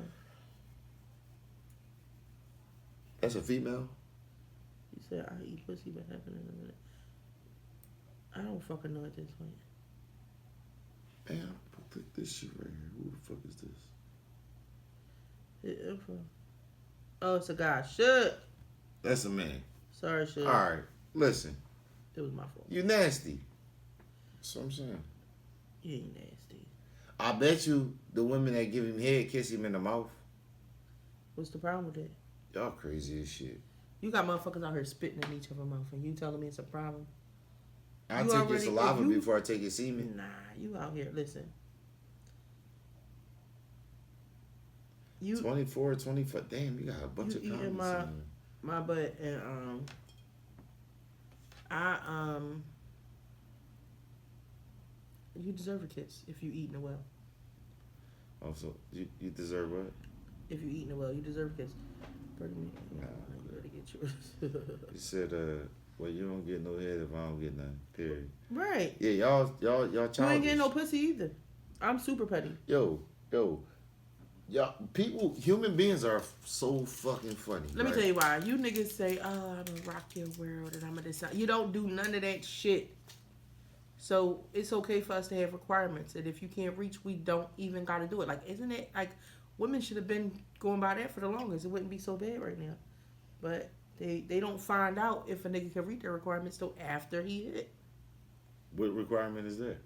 That's a female? You said I eat pussy, but haven't in a minute. I don't fucking know at this point. Man, put this shit right here. Who the fuck is this? Oh, it's a guy. Shit. That's a man. Sorry, shit. All right, listen. It was my fault. You nasty. That's what I'm saying. You ain't nasty. I bet you the women that give him head kiss him in the mouth. What's the problem with that? Y'all crazy as shit. You got motherfuckers out here spitting in each other's mouth, and you telling me it's a problem? I You take your already- saliva if you- before I take your semen. Nah, you out here. Listen. You 24, 25. Damn, you got a bunch You of eating comments. my butt and you deserve a kiss if you eating it well. Also, you deserve what? If you eating it well, you deserve a kiss. Pardon me. You better get yours. You said, well, you don't get no head if I don't get none. Period. Right. Yeah, y'all childish. You ain't getting no pussy either. I'm super petty. Yo, y'all, people, human beings are so fucking funny. Let me tell you why. You niggas say, oh, I'm gonna rock your world and I'm gonna decide. You don't do none of that shit. So it's okay for us to have requirements. And if you can't reach, we don't even gotta do it. Like, isn't it like women should have been going by that for the longest? It wouldn't be so bad right now. But they don't find out if a nigga can reach their requirements till after he hit. What requirement is that?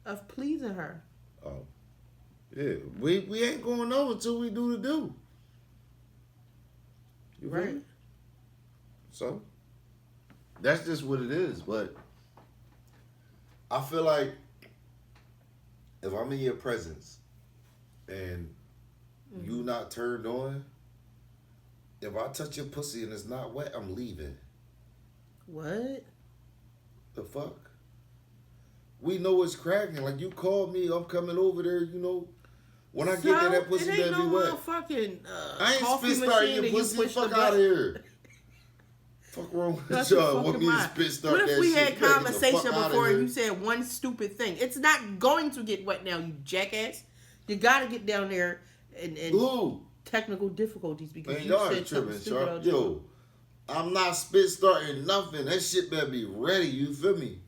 Of pleasing her. Oh. Yeah, we ain't going over until we do the do. You feel Right. me? So, that's just what it is. But I feel like if I'm in your presence and you not turned on, if I touch your pussy and it's not wet, I'm leaving. What? The fuck? We know it's cracking. Like, you called me, I'm coming over there, you know. When I get there, that pussy it better ain't be no wet. motherfucking I ain't coffee spit starting machine your that you pussy. push the Fuck out button. of here. Fuck wrong with That's y'all. your Want me fucking to mind. spit start What if that we shit? had You better get the conversation fuck outta before and here. you said one stupid thing? It's not going to get wet now, you jackass. You got to get down there and Blue. technical difficulties because Man, you y'all said is something tripping, stupid. Sharp. Yo, I'm not spit starting nothing. That shit better be ready. You feel me?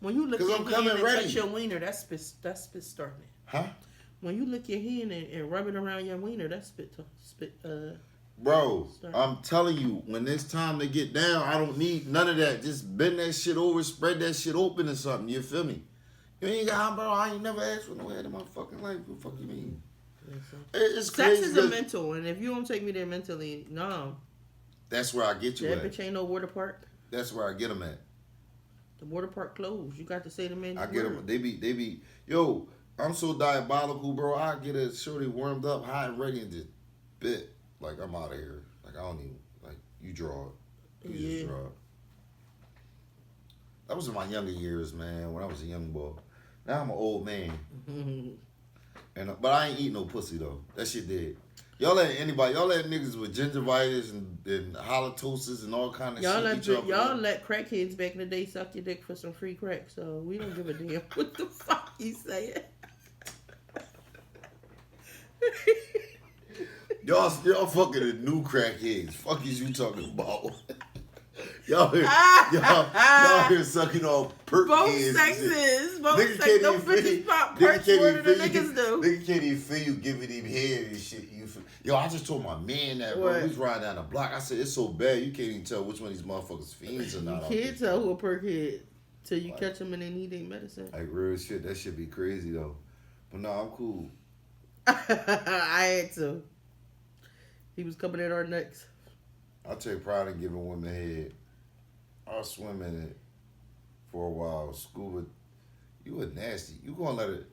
When you look 'Cause your I'm hand coming and ready. touch your wiener, that's spit starting. Huh? When you lick your hand and rub it around your wiener, that's spit. Bro, Start. I'm telling you, when it's time to get down, I don't need none of that. Just bend that shit over, spread that shit open or something. You feel me? You ain't got, bro, I ain't never asked for no head in my fucking life. What the fuck you mean? It's Sex crazy. is a 'cause mental, and if you don't take me there mentally, no. that's where I get you That at. bitch ain't no water park. That's where I get them at. The water park closed. You got to say the man. I get them. They be. Yo, I'm so diabolical, bro. I get a shorty warmed up, hot and ready, and just bit. Like, I'm out of here. Like, I don't even, like, you draw it. You just draw it. That was in my younger years, man, when I was a young boy. Now I'm an old man. But I ain't eat no pussy, though. That shit dead. Y'all let niggas with gingivitis and halitosis and all kind of shit. Y'all let crackheads back in the day suck your dick for some free crack, so we don't give a damn what the fuck you saying. Y'all fucking the new crackheads. Fuck is you talking about? y'all here sucking on perk Both heads. sexes. Both Nigga sexes. No can't even bitches pop perks more than the niggas do. Nigga can't even feel you giving him head and shit. Yo, I just told my man that, bro. We was riding down the block. I said, it's so bad, you can't even tell which one of these motherfuckers fiends or not. You can't tell who a perk head till you catch them and they need their medicine. Like, real shit, that shit be crazy, though. But no, I'm cool. I had to. He was coming at our necks. I take pride in giving women head. I was swimming it for a while. Scuba, you a nasty. You gonna let it,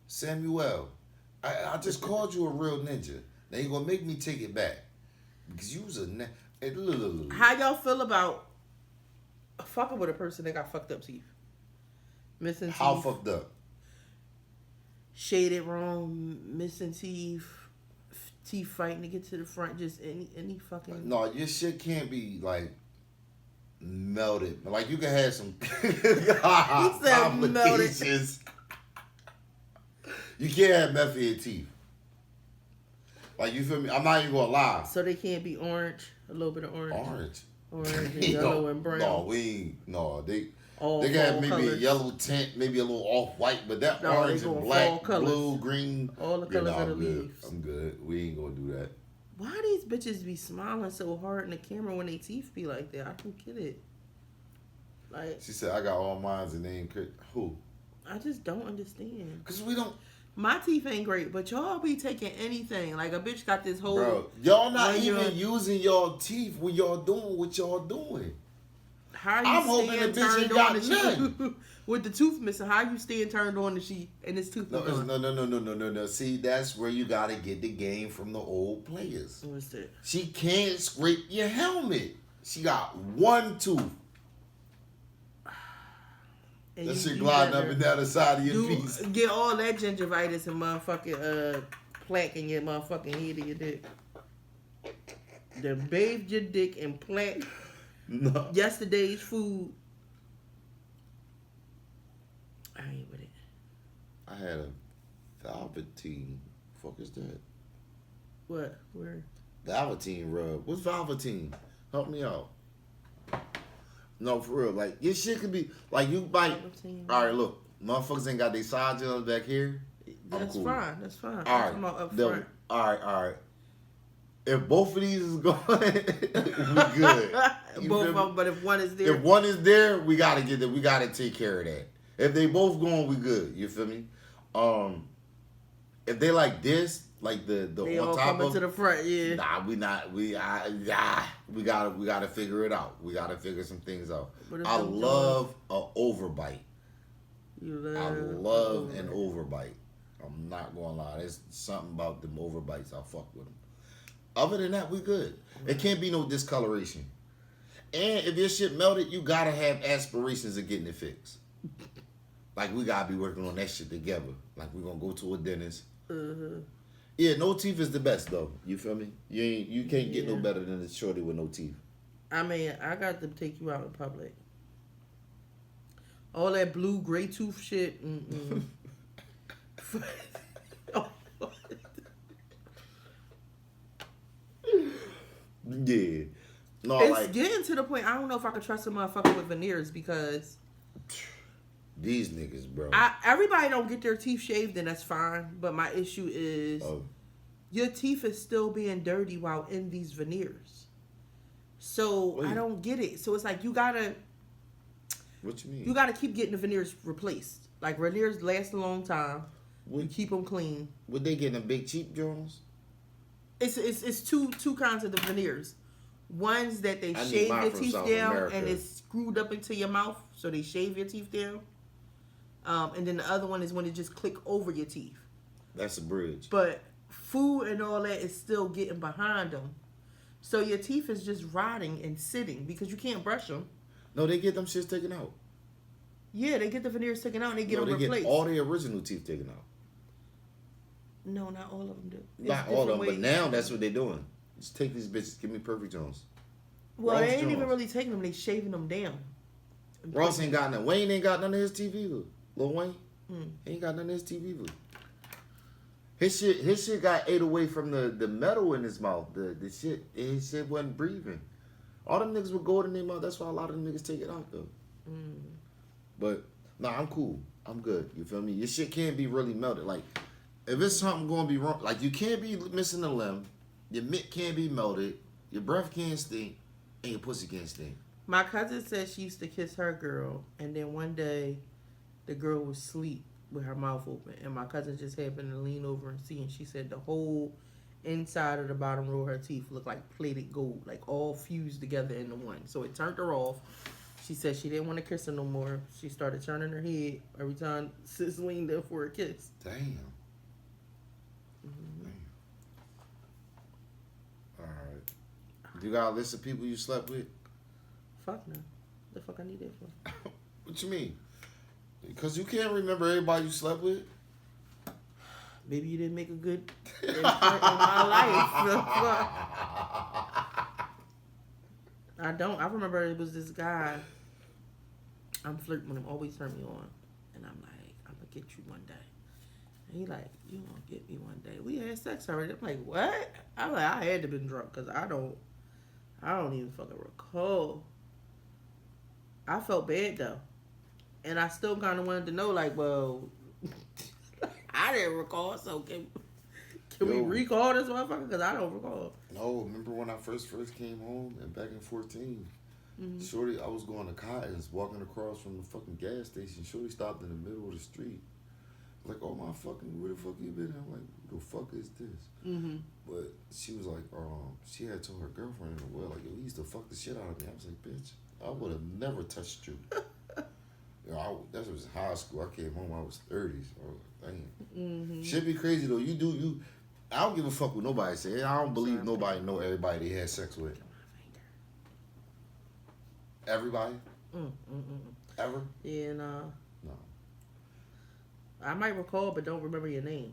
Samuel? I just called you a real ninja. Now you gonna make me take it back because you was a. How y'all feel about fucking with a person that got fucked up teeth? Missing teeth. How fucked up? Shaded wrong, missing teeth fighting to get to the front. Just any fucking. No, your shit can't be like melted. Like you can have some complications. You can't have meth in your teeth. Like, you feel me? I'm not even gonna lie. So they can't be orange, a little bit of orange. Orange and yellow and brown. They All can have maybe colors. a yellow tint, maybe a little off-white, but that orange and black, blue, green. All the colors of the leaves. I'm good. We ain't gonna do that. Why these bitches be smiling so hard in the camera when they teeth be like that? I don't get it. Like, She said, I got all mines and they ain't who? I just don't understand. Because we don't. My teeth ain't great, but y'all be taking anything. Like, a bitch got this whole... Bro, y'all not when even using y'all teeth when y'all doing what y'all doing. How you I'm hoping the bitch ain't got none. With the tooth missing, how you staying turned on and this tooth is gone? No. See, that's where you gotta get the game from the old players. What's that? She can't scrape your helmet. She got one tooth. And that shit gliding up and down the side of your You piece. get all that gingivitis and motherfucking plaque in your motherfucking head of your dick. Then bathed your dick in plaque. No. Yesterday's food. I ain't with it. I had a Velveteen. Fuck is that? What? Where? Velveteen rub. What's Velveteen? Help me out. No, for real. Like, your shit could be, like, you bite. All right, look. Motherfuckers ain't got their side gels back here. That's cool. fine. That's fine. All I'm right. up front. All right. If both of these is going, we good. Both of them, but if one is there. If one is there, we gotta get that. We gotta take care of that. If they both going, we good. You feel me? If they like this, like the they on all top coming of, to the front, yeah. Nah, we not. We gotta figure it out. We gotta figure some things out. I love an overbite. I love an overbite. I'm not gonna lie. There's something about them overbites. I fuck with them. Other than that, we good. It can't be no discoloration. And if your shit melted, you gotta have aspirations of getting it fixed. Like, we gotta be working on that shit together. Like, we gonna go to a dentist. Yeah, no teeth is the best though. You feel me? You can't get no better than a shorty with no teeth. I mean, I got to take you out in public. All that blue gray tooth shit. Yeah. No, it's getting to the point. I don't know if I could trust a motherfucker with veneers because these niggas, bro. Everybody don't get their teeth shaved, and that's fine. But my issue is your teeth is still being dirty while in these veneers. So I don't get it. So it's like you gotta. What you mean? You gotta keep getting the veneers replaced. Like, veneers last a long time. You keep them clean. Would they get them big cheap Jones? It's two kinds of the veneers. Ones that they shave your teeth down and it's screwed up into your mouth, so they shave your teeth down. And then the other one is when it just click over your teeth. That's a bridge. But food and all that is still getting behind them. So your teeth is just rotting and sitting because you can't brush them. No, they get them shits taken out. Yeah, they get the veneers taken out and they get them replaced. Get all the original teeth taken out. No, not all of them do. It's Not all of them, different but ways. now that's what they're doing. Just take these bitches. Give me Perfect Jones. Well, Ross they ain't even Jones. really taking them. They shaving them down. Ross ain't got none. Wayne ain't got none of his TV either. Lil Wayne Mm. he ain't got none of his TV either. His shit got ate away from the metal in his mouth. His shit wasn't breathing. All them niggas with gold in their mouth. That's why a lot of them niggas take it out though. Mm. But nah, I'm cool. I'm good. You feel me? Your shit can't be really melted. Like if it's something gonna be wrong, like you can't be missing a limb. Your mitt can't be melted. Your breath can't stink, and your pussy can't stink. My cousin said she used to kiss her girl, and then one day, the girl was asleep with her mouth open, and my cousin just happened to lean over and see, and she said the whole inside of the bottom row of her teeth looked like plated gold, like all fused together into one. So it turned her off. She said she didn't want to kiss her no more. She started turning her head every time sis leaned in for a kiss. Damn. Mm-hmm. Damn. All right. You got a list of people you slept with? Fuck no. The fuck I need that for? What you mean? Because you can't remember everybody you slept with? Maybe you didn't make a good imprint on my life. I don't. I remember it was this guy. I'm flirting with him. Always turn me on. And I'm like, I'm going to get you one day. And he like, you going to get me one day. We had sex already. I'm like, what? I'm like, I had to been drunk because I don't even fucking recall. I felt bad though. And I still kind of wanted to know, like, well, I didn't recall, so can we recall this motherfucker? Because I don't recall. No, remember when I first came home and back in 14? Mm-hmm. Shorty, I was going to Cotton's, walking across from the fucking gas station. Shorty stopped in the middle of the street. Like, oh my fucking, where the fuck you been? I'm like, who the fuck is this? Mm-hmm. But she was like, she had told her girlfriend in the well, like, yo, he used to fuck the shit out of me. I was like, bitch, I would have never touched you. That was high school. I came home, I was 30s. I was like, damn. Mm-hmm. Shit be crazy though. I don't give a fuck what nobody say. I don't believe nobody know everybody they had sex with. Everybody? Ever? Yeah, nah. No. I might recall, but don't remember your name.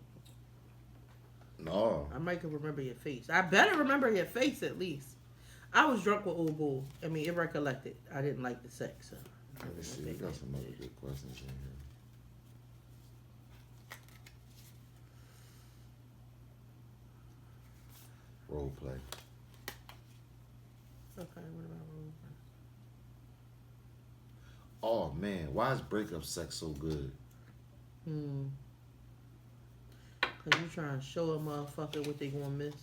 No. I might can remember your face. I better remember your face at least. I was drunk with old bull. I mean, it recollected. I didn't like the sex. So Let me see. We got some other good questions in here. Role play. Okay, what about role play? Oh man, why is breakup sex so good? Cause you trying to show a motherfucker what they gonna miss.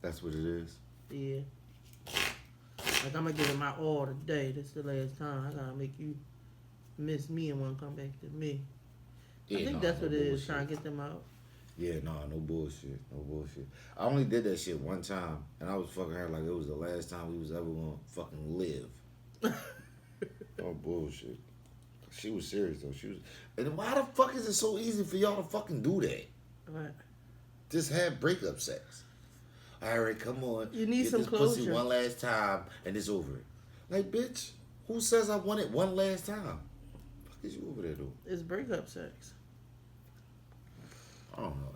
That's what it is. Yeah. Like I'm gonna give it my all today. This the last time. I gotta make you miss me and wanna come back to me. I think that's what it is. Trying to get them out. Yeah, no bullshit. No bullshit. I only did that shit one time, and I was fucking her like it was the last time we was ever gonna fucking live. No bullshit. She was serious though. She was. And why the fuck is it so easy for y'all to fucking do that? Right. Just have breakup sex. All right, come on. You need Get some this pussy closure. one last time, and it's over. Like, bitch, who says I want it one last time? Fuck is you over there though? It's breakup sex. I don't know.